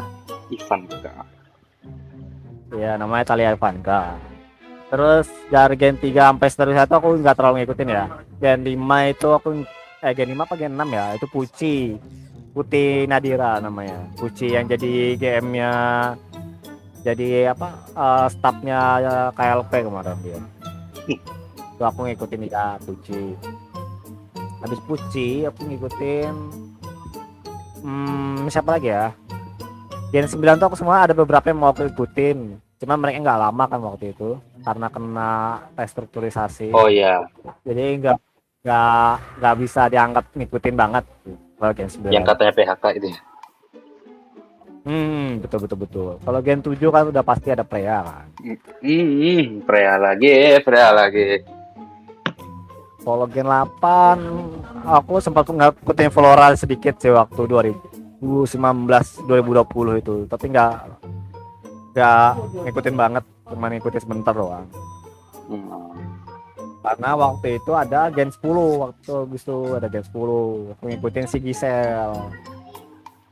Ya namanya Thalia Ivanka. Terus dari Gen 3 sampai seterusnya itu aku nggak terlalu ngikutin ya. Gen 5 itu aku Gen 5 apa Gen 6 ya, itu Putih Nadira namanya. Puci yang jadi GM-nya, jadi staffnya KLP kemarin dia. Itu aku ngikutin dia Puci. Habis Puci aku ngikutin siapa lagi ya? Gen 9 tuh aku semua ada beberapa yang mau aku ikutin. Cuma mereka nggak lama kan waktu itu karena kena restrukturisasi. Oh iya. Jadi nggak bisa dianggap ngikutin banget. Gen 9. Yang katanya PHK itu ya. Betul. Kalau Gen 7 kan udah pasti ada Freya kan. Freya lagi. Kalau Gen 8 aku sempat ngikutin Flora sedikit sih waktu 2019 2020 itu, tapi nggak ngikutin banget, cuma ngikutin sebentar doang. Karena waktu itu ada Gen 10, waktu itu ada Gen 10 aku ngikutin si Gisel.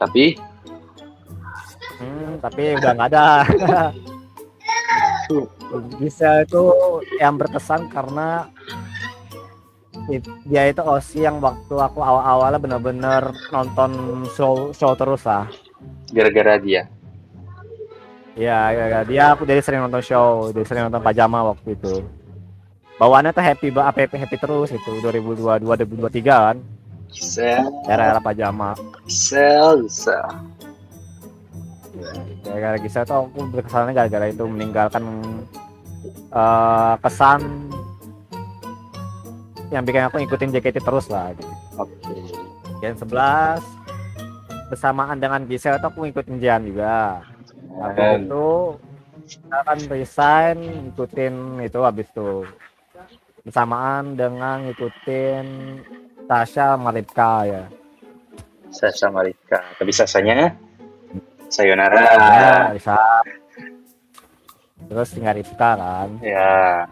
Tapi udah nggak ada. Gisel itu yang berkesan karena dia itu OC yang waktu aku awal-awalnya benar-benar nonton show terus lah. Gara-gara dia. Iya, dia aku jadi sering nonton show, jadi sering nonton Pajama waktu itu. Bawaannya tuh happy terus itu 2022 2023 kan. Era Pajama. Gisel. Gara-gara Gisel tuh aku berkesannya gara-gara itu meninggalkan kesan yang bikin aku ngikutin JKT terus lah gitu. Oke. Gen 11 bersamaan dengan Gisel itu aku ngikutin Jian juga. Habis itu kita kan resign ngikutin itu habis itu bersamaan dengan ngikutin Tasha Maripka ya. Sasa Marika. Tapi Sasanya Sayonara. Ya, bisa. Terus tinggal Ripka kan. Ya.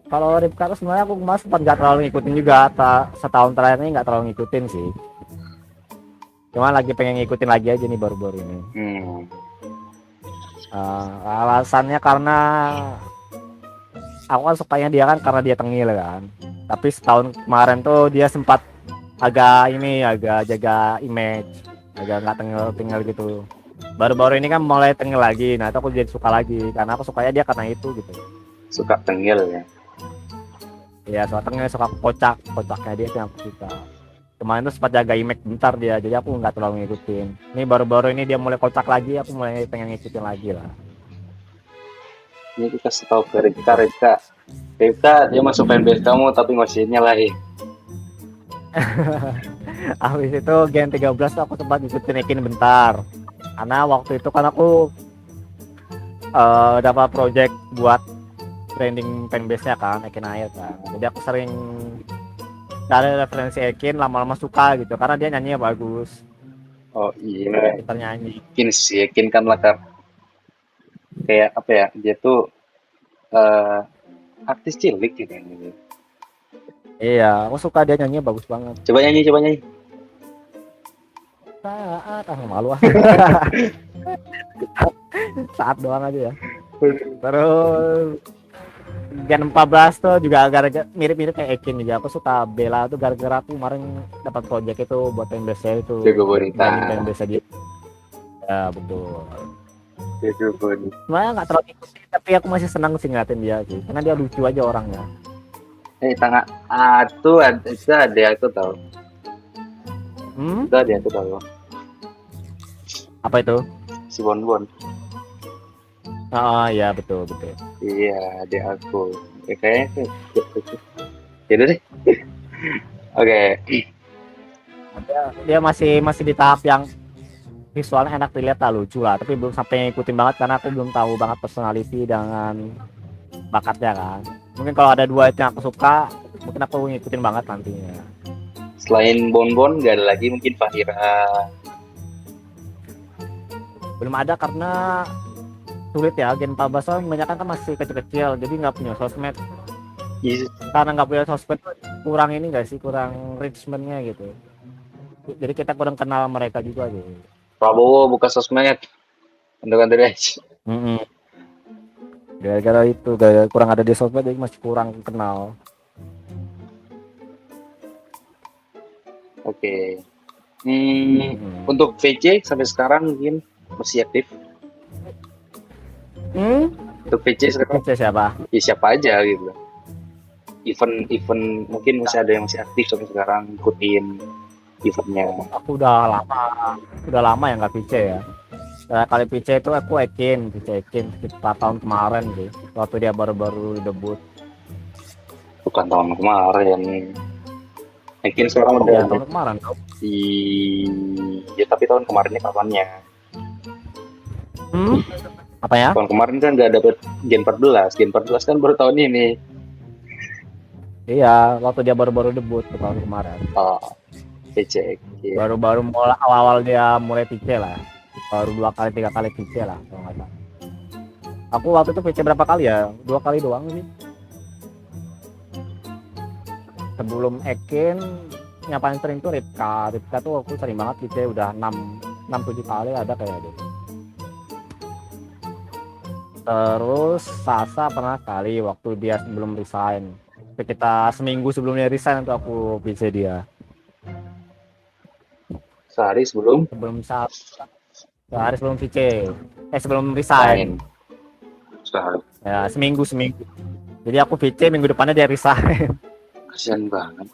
Kalau Ripka tuh sebenarnya aku kemarin sempat nggak terlalu ngikutin juga. Setahun terakhir ini nggak terlalu ngikutin sih. Cuma lagi pengen ngikutin lagi aja nih baru-baru ini. Alasannya karena aku kan sukanya dia kan karena dia tengil kan. Tapi setahun kemarin tuh dia sempat agak jaga image, agak nggak tengil gitu. Baru-baru ini kan mulai tengil lagi. Nah itu aku jadi suka lagi karena aku sukanya dia karena itu gitu. Suka tengil ya. Ya suka tengil, suka kocaknya dia yang aku suka. Kemarin tuh sempat jaga image bentar dia, jadi aku nggak terlalu ngikutin. Ini baru-baru ini dia mulai kocak lagi, aku mulai pengen ngikutin lagi lah. Ini kita kasih tahu ke Ripka dia masuk fanbase kamu tapi masih nyalahin. Habis itu Gen 13 tuh aku sempat ngikutin Ekin bentar. Karena waktu itu kan aku dapat project buat branding fanbase-nya kan, Ekin Air kan. Jadi aku sering cari referensi Ekin, lama-lama suka gitu karena dia nyanyinya bagus. Oh iya. Kita nyanyi. Ekin kan lakap kayak apa ya? Dia tuh artis cilik gitu. Iya, aku suka dia nyanyinya bagus banget. Coba nyanyi. Saat malu ah. Saat doang aja ya. Terus Gen 14 tuh juga gara-gara mirip-mirip kayak Ekin juga. Aku suka Bella tuh gara-gara aku kemarin dapat project itu buat fanbase itu. Jago bonita. Fanbase dia. Ya betul. Jago bonita. Sebenarnya nggak terlalu ikutin, tapi aku masih senang sih ngeliatin dia sih. Karena dia lucu aja orangnya. Tengah itu ada aku tahu. Itu ada aku tahu. Apa itu? Si Bonbon. Oh iya betul. Iya, ada aku. Kayaknya jadi deh. Oke. Dia masih di tahap yang visualnya enak dilihat lah, lucu lah, tapi belum sampai ngikutin banget karena aku belum tahu banget personality dengan bakatnya kan. Mungkin kalau ada dua yang aku suka, mungkin aku ngikutin banget nantinya. Selain Bonbon nggak ada lagi mungkin Fahira. Belum ada karena sulit ya, Gen 14 kan kebanyakan kan masih kecil-kecil, jadi nggak punya sosmed. Yes. Karena nggak punya sosmed kurang ini nggak sih, kurang reachment-nya gitu. Jadi kita kurang kenal mereka juga gitu. Prabowo buka sosmed untuk underage. Gara-gara itu, kurang ada di sosmed, jadi masih kurang kenal. Oke. Untuk VC sampai sekarang mungkin masih aktif. Untuk VC sekarang siapa? Ya siapa aja gitu. Event mungkin masih ada yang masih aktif sampai sekarang ikutin eventnya. Aku udah lama ya nggak VC ya. Kali VC itu aku Ekin sekitar tahun kemarin sih, waktu dia baru-baru debut. Bukan tahun kemarin. Ekin sekarang udah tahun kemarin tau. Ya tapi tahun kemarinnya kapannya? Apa ya? Tahun kemarin kan nggak dapet Gen 14 kan baru tahun ini. Iya, waktu dia baru-baru debut tahun kemarin. Oh, VC. Yeah. Baru-baru mulai awal-awal dia mulai VC lah. Baru 2-3 kali VC lah kalau nggak salah. Aku waktu itu VC berapa kali ya? 2 kali doang sih. Sebelum Ekin yang paling sering tuh Ripka tuh aku sering banget VC, udah 6-7 kali ada kayak gitu. Terus Sasa pernah kali waktu dia sebelum resign. Kita seminggu sebelumnya resign untuk aku VC dia. Sehari sebelum sehari sebelum VC. Sebelum resign. Sehari. Ya, seminggu. Jadi aku VC, minggu depannya dia resign. Kasian banget,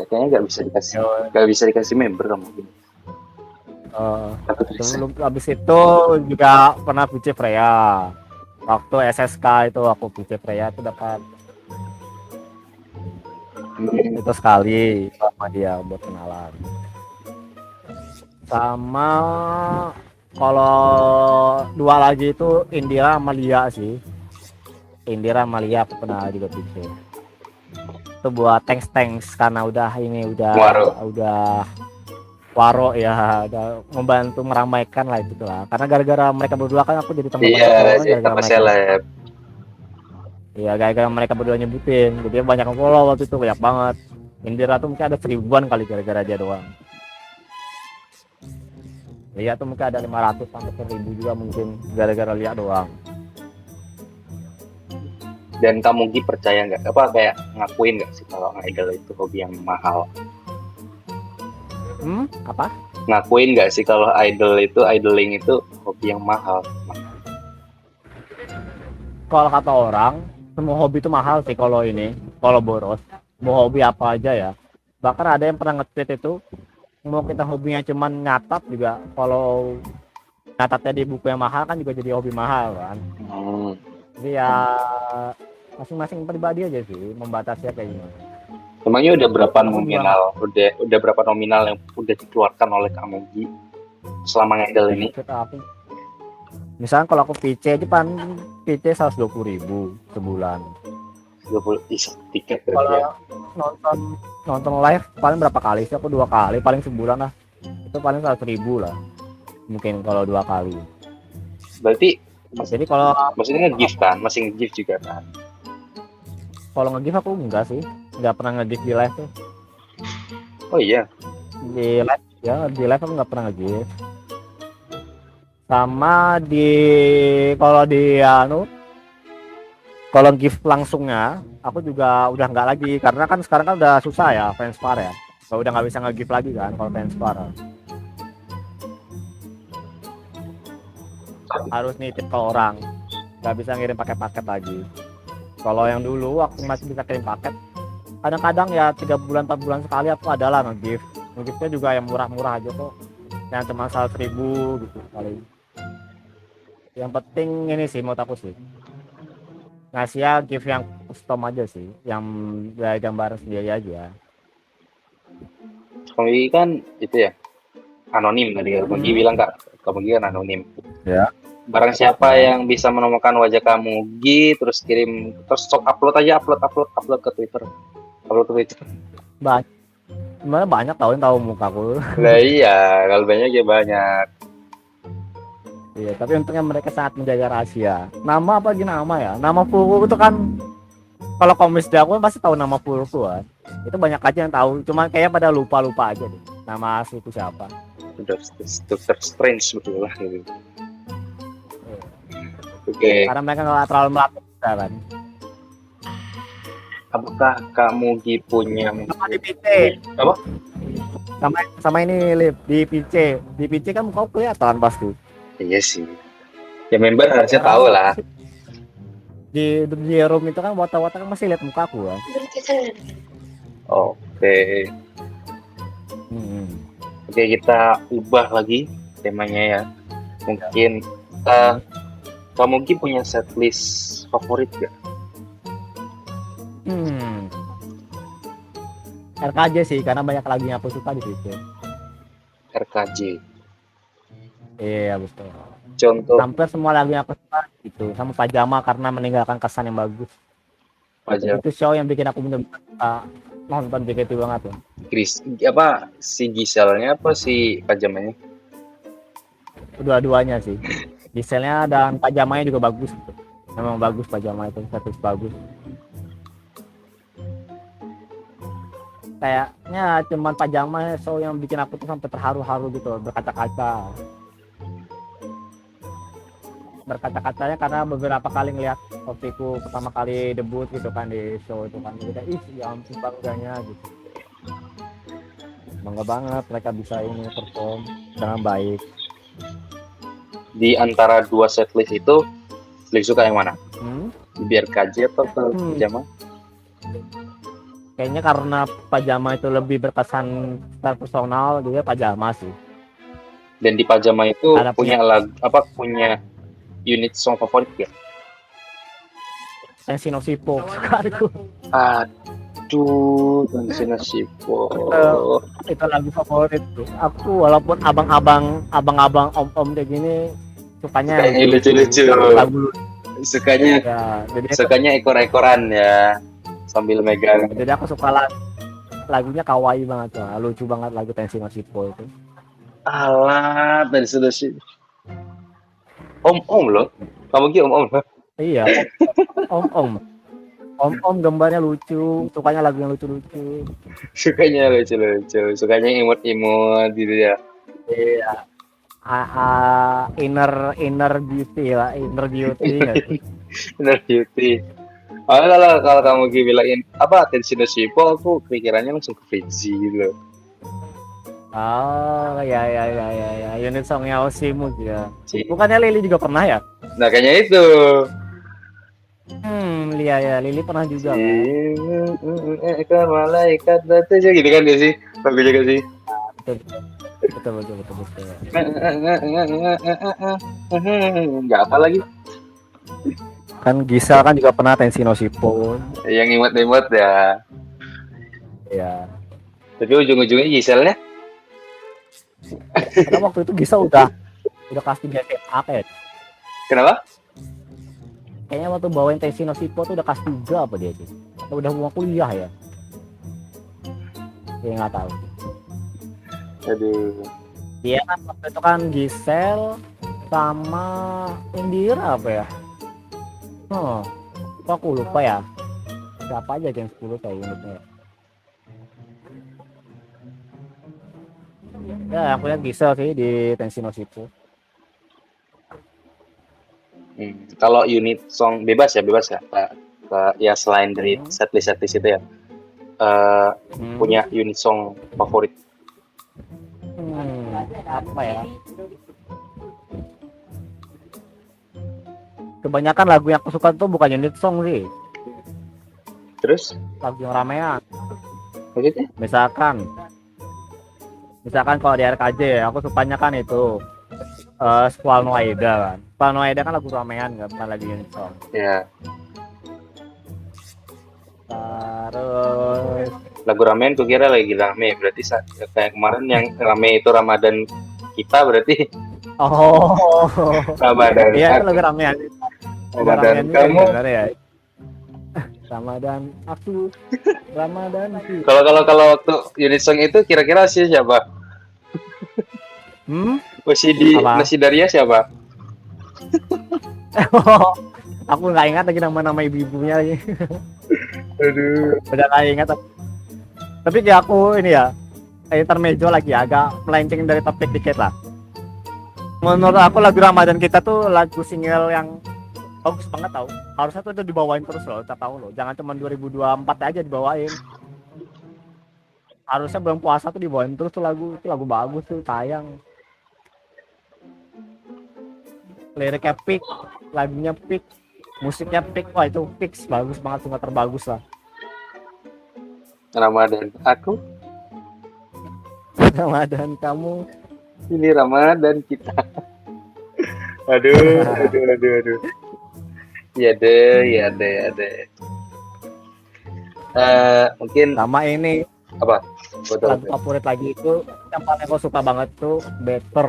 kayaknya nggak bisa dikasih member kamu. Sebelum habis itu juga pernah VC Freya. Waktu SSK itu aku VC Freya itu dapat Itu sekali sama dia buat kenalan. Sama kalau dua lagi itu Indira sama Lia sih. Indira sama Lia aku pernah juga PC. Itu buat tanks karena udah Waro ya, udah membantu meramaikan lah itu lah. Karena gara-gara mereka berdua kan aku jadi tambah banyak Iya, follower jadi gara-gara tambah mereka. seleb. Iya, gara-gara mereka berdua nyebutin. Jadi banyak yang follow waktu itu, banyak banget. Indira tuh mungkin ada 1000-an kali gara-gara dia doang. Lia tuh mungkin ada 500 sampai 1000 juga mungkin gara-gara Lia doang. Dan kamu Gi percaya nggak? Apa kayak ngakuin nggak sih kalau idol itu hobi yang mahal? Apa? Ngakuin nggak sih kalau idoling itu hobi yang mahal? Kalau kata orang, semua hobi itu mahal sih kalau boros. Mau hobi apa aja ya. Bahkan ada yang pernah nge-tweet itu, mau kita hobinya cuman nyatat juga, kalau nyatatnya di buku yang mahal kan juga jadi hobi mahal kan. Jadi ya masing-masing pribadi aja sih membatasinya kayak gimana. Emangnya udah berapa nominal? Udah berapa nominal yang udah dikeluarkan oleh kamu Gi selama ngedel ini? Misalnya kalau aku PC aja PC 120.000 sebulan. 20 tiket Kalau ya. nonton live paling berapa kali sih? Aku 2 kali paling sebulan lah. Itu paling 100.000 lah. Mungkin kalau 2 kali. Berarti jadi kalau maksudnya nge-gift kan? Masih nge-gift juga kan? Kalau nge-gift aku enggak sih. Enggak pernah nge-gift di live tuh. Oh iya. Di live aku nggak pernah nge-gift. Sama kalau gift langsungnya aku juga udah nggak lagi karena kan sekarang kan udah susah ya Fanspar ya. Udah nggak bisa nge-gift lagi kan kalau Fanspar. Harus nitip ke orang, nggak bisa ngirim pakai paket lagi. Kalau yang dulu waktu masih bisa kirim paket, kadang-kadang ya 3 bulan 4 bulan sekali aku adalah nge-giftnya juga yang murah-murah aja kok, yang cuma 100.000 gitu kali. Yang penting ini sih menurut aku sih, ngasih ya gift yang custom aja sih, yang gambar sendiri aja. Kamu kan itu ya anonim tadi ya. Kamu bilang kak, kamu kan anonim. Ya. Barang siapa yang bisa menemukan wajah kamu Gi, terus kirim, terus upload ke Twitter. Banyak tahu mukaku. Lah iya, kalau banyak ya banyak. Iya, tapi untungnya mereka sangat menjaga rahasia. Nama apa lagi nama ya? Nama fullku itu kan kalau komis aku pasti tahu nama fullku kan. Itu banyak aja yang tahu, cuman kayaknya pada lupa aja deh. Nama asliku siapa. Doctor Strange betul lah gitu. Oke. Karena mereka nggak terlalu melatih kan. Apakah kamu Gi punya sama di PC? Apa? Sama ini Lip, di PC kan muka kelihatan pasti. Iya sih. Ya member harusnya tahu lah. Di room itu kan wata-wata kan masih lihat mukaku kan. Oke. Oke, kita ubah lagi temanya ya. Mungkin kamu Gi punya setlist favorit gak? RKJ sih, karena banyak lagu yang aku suka di situ. RKJ. Iya betul. Contoh. Hampir semua lagu yang aku suka itu, sama Pajama karena meninggalkan kesan yang bagus. Pajama. Itu show yang bikin aku benar-benar nonton JKT banget tuh. Si Giselle-nya apa si Pajamanya? Dua-duanya sih. Giselle-nya dan Pajamanya juga bagus gitu. Memang bagus Pajama itu, status bagus. Kayaknya cuman Pajama show yang bikin aku tuh sampai terharu-haru gitu, berkaca-kaca. Berkaca-kacanya karena beberapa kali ngeliat waktuku pertama kali debut gitu kan di show itu kan, kita ya ampun bangganya gitu. Bangga banget mereka bisa ini perform dengan baik. Di antara dua setlist itu lebih suka yang mana? Biar RKJ atau Pajama? Kayaknya karena Pajama itu lebih berkesan secara personal, juga Pajama sih. Dan di Pajama itu punya unit song favorit ya? Yang Sinosipo suka aku. Aduh, Tenshin Shippo. Itu lagu favorit tuh. Aku walaupun abang-abang om-om kayak gini sukanya Sukanya lucu-lucu. lagu Sukanya ya. sukanya ekor-ekoran ya, sambil megang. Jadi aku suka lagunya kawaii banget tuh. Lucu banget lagu Tenshin Shippo itu. Alah, Tenshin Shippo. Om-om loh. Kamu ki om-om loh. Iya, om-om. Om-om gambarnya lucu, sukanya lagu yang lucu-lucu. Sukanya lucu-lucu. Sukanya imut-imut gitu ya. Iya. Inner beauty lah, inner beauty nggak sih? Inner beauty. Oh, kalau kamu ki bilangin apa Tenshin Shippo, aku pikirannya langsung ke Fiji gitu loh. Oh ya, unit songnya Oshimu juga. Bukannya Lily juga pernah ya? Nah, kayaknya itu. Lily pernah juga. Kan malaikat aja gitu kan dia sih. Bagus juga sih. Betul. Enggak apa lagi. Kan Gisel kan juga pernah Tenshin Shippo. Yang imut-imut ya. Ya. Tapi ujung-ujungnya Giselle-nya. Karena waktu itu Gisel udah kelas 3 SMA kayak. Kenapa? Kayaknya waktu bawain Tenshin Shippo tuh udah kelas 3 apa dia sih? Atau udah mau kuliah ya? Ya nggak tahu. Aduh. Iya kan waktu itu kan Gisel sama Indira apa ya? Kok aku lupa ya. Siapa aja yang 10 kayak unitnya ya? Ya aku lihat Gisel sih di Tenshin Shippo. Kalau unit song bebas ya ya selain dari setlist itu ya, punya unit song favorit. Apa ya? Kebanyakan lagu yang aku suka tuh bukan unit song sih. Terus? Lagu yang ramean. Maksudnya? Misalkan kalau di RKJ aku sukanya kan itu Squall No Aida kan. Squall No Aida kan lagu ramean nggak bukan lagi unit song. Ya. Terus Lagu ramean tuh kira lagi rame, berarti kayak kemarin yang rame itu Ramadan kita berarti. oh Ramadan. iya itu lagu ramean. Ramadan kamu. Ya. Ramadan aku. Kalau waktu unit song itu kira-kira sih siapa? Masih Daria siapa? Aku nggak ingat lagi nama ibu-ibunya lagi. Aduh. Udah nggak ingat. Tapi kayak aku ini ya intermezzo lagi agak melenceng dari topik dikit lah. Menurut aku lagu Ramadan kita tuh lagu single yang bagus banget tau. Harusnya tuh itu dibawain terus loh, tak tahu loh. Jangan cuma 2024 aja dibawain. Harusnya bulan puasa tuh dibawain terus tuh lagu. Itu lagu bagus tuh, sayang. Liriknya peak, lagunya peak, musiknya peak. Wah itu fix bagus banget, cuma terbagus lah. Ramadan aku. Ramadan kamu. Ini Ramadan kita. Aduh. Iya deh. Mungkin sama ini apa? lagu favorit lagi itu yang paling aku suka banget tuh Better.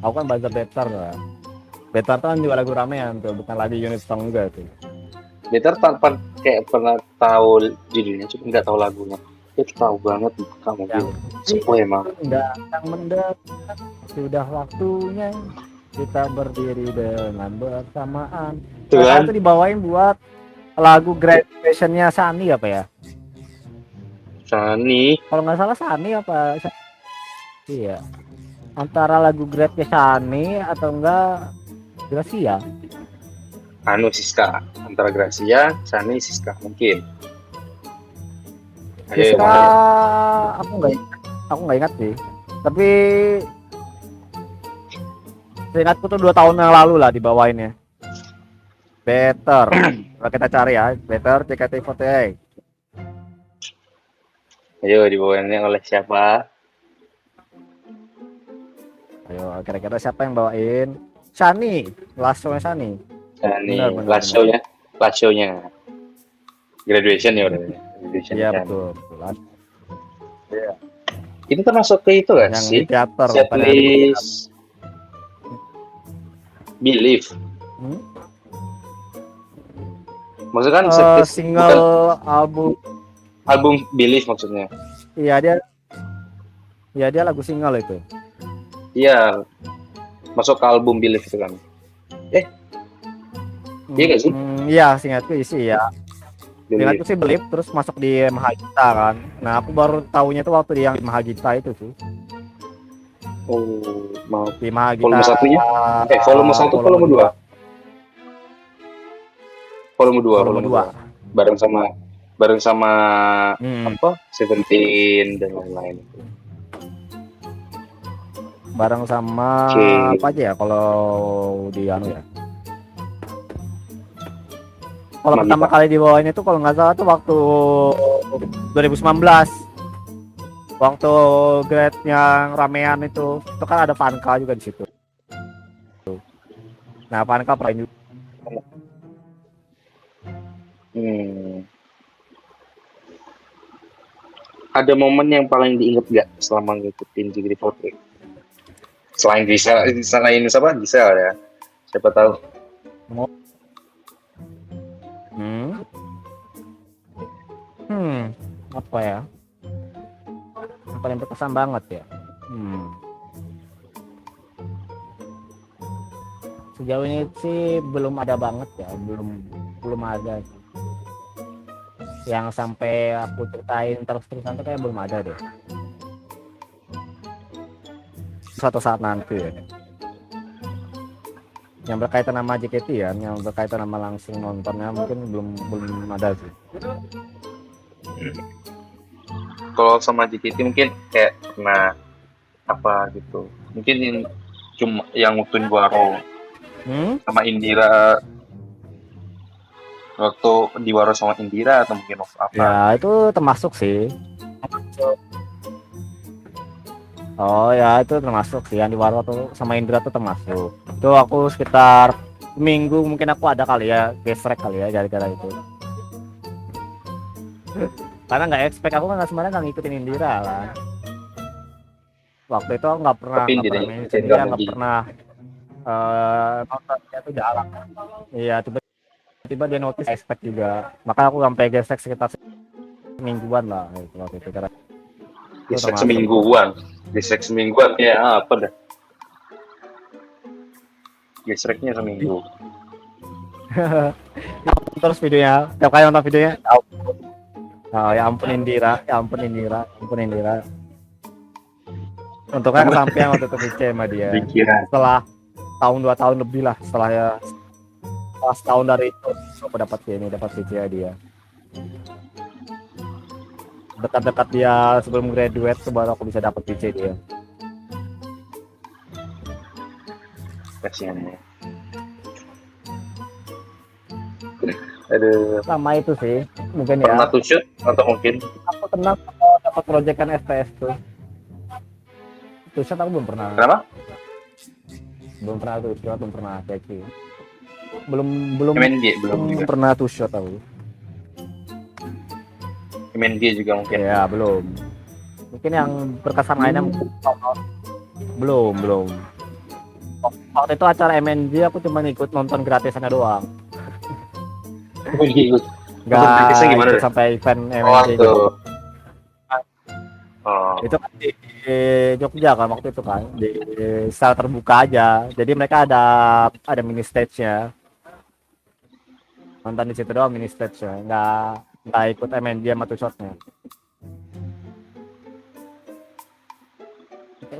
Aku kan baca Better lah. Better tuh kan juga lagu ramean tuh, bukan lagi unit song juga tuh. Better tanpa kayak pernah tahu judulnya, cuma nggak tahu lagunya. Itu tahu banget kamu yang sepuh emang. Datang mendekat, sudah waktunya kita berdiri dengan bersamaan. Itu dibawain buat lagu graduation-nya Sunny apa ya? Sunny. Kalau nggak salah Sunny apa? Iya. Antara lagu grade-nya Sunny atau enggak Gracia. Siska. Antara Gracia, Sunny, Siska mungkin. Siska aku nggak ingat sih. Tapi seingatku tuh 2 tahun yang lalu lah dibawainnya. Better. Kalau kita cari ya, Better JKT48. Ayo dibawainnya oleh siapa? Ayo kira-kira siapa yang bawain? Sunny, last show-nya Sunny. Sunny, last show-nya. Graduation ya udah. Indonesia Iya kan. betul, betul. Itu termasuk ke itu kan Yang sih? di teater bukan yang di Setlist Believe. Hmm? Maksudnya kan setlist bukan Single album. album Believe maksudnya. Iya dia lagu single itu. Iya, masuk ke album Believe itu kan. Iya nggak sih? Iya, seingatku isi ya. Seingatku Believe. sih Believe terus masuk di Mahagita kan. Nah, aku baru tahunya tuh waktu di yang di Mahagita itu sih. Oh, mau Di Mahagita. volume satunya? Volume 1, volume 2. Volume 2, Volume 2. Bareng sama Hmm. apa? Seventeen dan lain-lain. Bareng sama Oke. apa aja ya kalau di anu ya. Kalau Mahagita. pertama kali dibawain itu kalau nggak salah tuh waktu 2019. Waktu grade yang ramean itu kan ada Vanka juga di situ. Nah, Vanka pernah juga. Ada momen yang paling diinget gak selama ngikutin JKT48? Selain Gisel ya. Siapa tahu. Apa ya? Yang paling berkesan banget ya. Sejauh ini sih belum ada banget ya, belum ada. Yang sampai aku ceritain terus-terusan tuh kayak belum ada deh. Suatu saat nanti ya. Yang berkaitan sama JKT ya, yang berkaitan sama langsung nontonnya mungkin belum ada sih. Kalau sama JKT mungkin kayak pernah apa gitu. Mungkin cuma yang ngutuin Waro sama Indira. Waktu di Waro sama Indira atau mungkin waktu apa? Ya itu termasuk sih. Oh ya itu termasuk sih yang di Waro tuh sama Indra tuh termasuk. Itu aku sekitar minggu mungkin aku ada kali ya gesrek kali ya gara-gara itu. Karena nggak expect, aku kan sebenarnya nggak ngikutin Indira kan. Waktu itu aku nggak pernah nggak pernah nontonnya tuh jarang. Iya tiba-tiba dia notice expect juga. Maka aku sampai gesrek sekitar semingguan lah itu waktu itu karena Gesrek semingguan kayak apa dah? Gesreknya seminggu. Terus videonya, tiap kali nonton videonya, ya ampun Indira. Untungnya kesampaian waktu itu VC sama dia. Setelah tahun 2 tahun lebih lah, setelah setahun dari itu aku dapat VC dia. Dekat-dekat dia sebelum graduate tuh baru aku bisa dapat VC dia. Kasihan ya. Aduh. Sama itu sih, mungkin ya. Pernah shoot atau mungkin? Aku pernah dapat proyekan STS tuh. Shoot aku belum pernah. Kenapa? Belum pernah tuh shot, belum pernah ceki. Belum juga. Pernah tuh shot aku. MNG juga mungkin. Ya belum. Mungkin yang berkesan lainnya belum. Waktu itu acara MNG aku cuma ikut nonton gratisannya doang. Nggak gimana sampai event MNG itu kan di Jogja kan waktu itu kan di secara terbuka aja, jadi mereka ada mini stage-nya, nonton di situ doang mini stage-nya, nggak ikut MNG sama two shot-nya.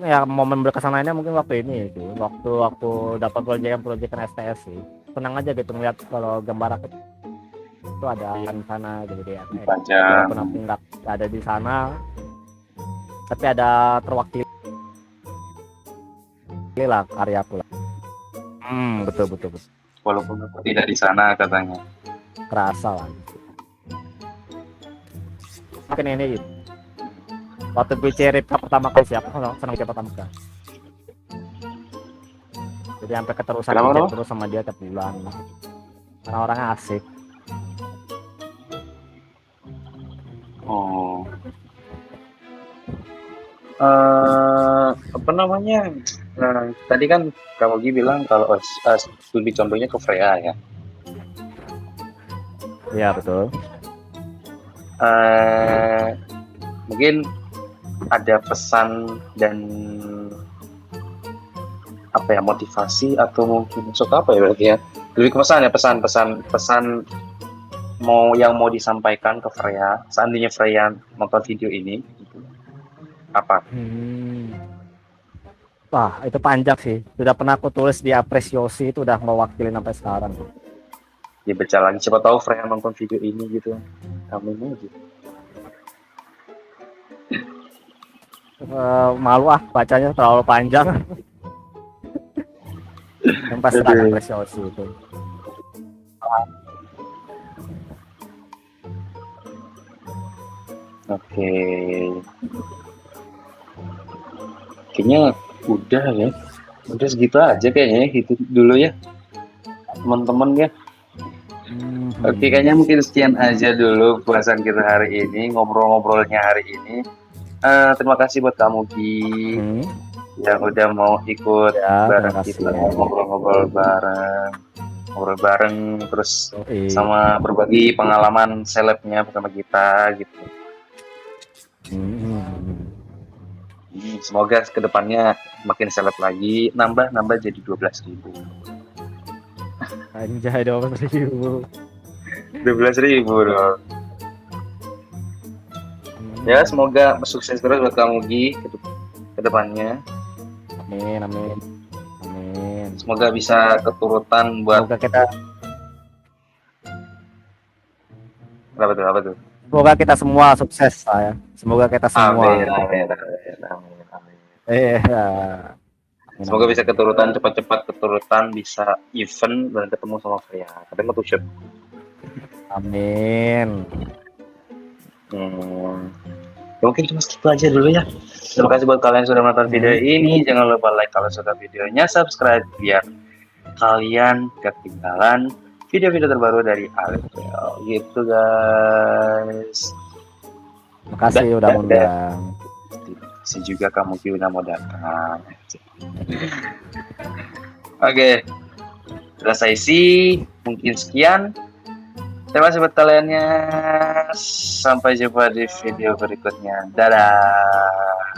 Ya momen berkesan lainnya mungkin waktu ini itu, waktu dapat proyekan STS sih, senang aja gitu ngeliat kalau gambar aku itu ada di sana gitu ya. Walaupun aku nggak ada di sana, tapi ada terwakili lah karyaku lah. Betul. Walaupun aku tidak di sana katanya. Kerasa lah. Mungkin ini gitu. Waktu bicara pertama kali siapa senang bicara pertama kali. Jadi sampai keterusan terus sama dia tiap bulan. Karena orangnya asik. Oh. Apa namanya? Nah, tadi kan Kak Mogi bilang kalau studi contohnya ke Freya ya. Iya betul. Mungkin ada pesan dan apa ya, motivasi atau mungkin maksud apa ya berarti ya? Lebih ke pesan ya, pesan mau disampaikan ke Freya seandainya Freya nonton video ini gitu. Apa? Wah, itu panjang sih. Sudah pernah aku tulis di apresiasi, itu udah mewakili sampai sekarang. Dibaca lagi, siapa tahu Freya nonton video ini gitu. Amin aja. Malu bacanya terlalu panjang. Yang pasti ada apresiasi itu. Oke. Kayaknya udah ya. Udah segitu aja kayaknya gitu dulu ya. Teman-teman ya. Oke, kayaknya mungkin sekian aja dulu bahasan kita hari ini, ngobrol-ngobrolnya hari ini. Terima kasih buat kamu Gi yang udah mau ikut bareng kita ngobrol bareng terus sama berbagi pengalaman selebnya bersama kita gitu. Semoga kedepannya makin seleb lagi, nambah jadi 12.000. Anjay, 12.000. 12.000 dong. Ya, semoga sukses terus buat kamu Gi ke depannya. Amin. Semoga bisa keturutan buat semoga kita apa tuh? Semoga kita semua sukses ya. Semoga kita semua. Amin. Semoga bisa cepat-cepat keturutan, bisa event dan ketemu sama Freya. Kadang tuh shoot. Amin. Ya, mungkin cuma segitu aja dulu ya. Terima kasih buat kalian yang sudah menonton video ini. Jangan lupa like kalau suka videonya, subscribe biar kalian ketinggalan video-video terbaru dari Alif gitu guys. Makasih udah undang. Terima juga kamu udah mau datang. Oke. Selesai sih. Mungkin sekian. Terima kasih buat kaliannya. Sampai jumpa di video berikutnya. Dadah.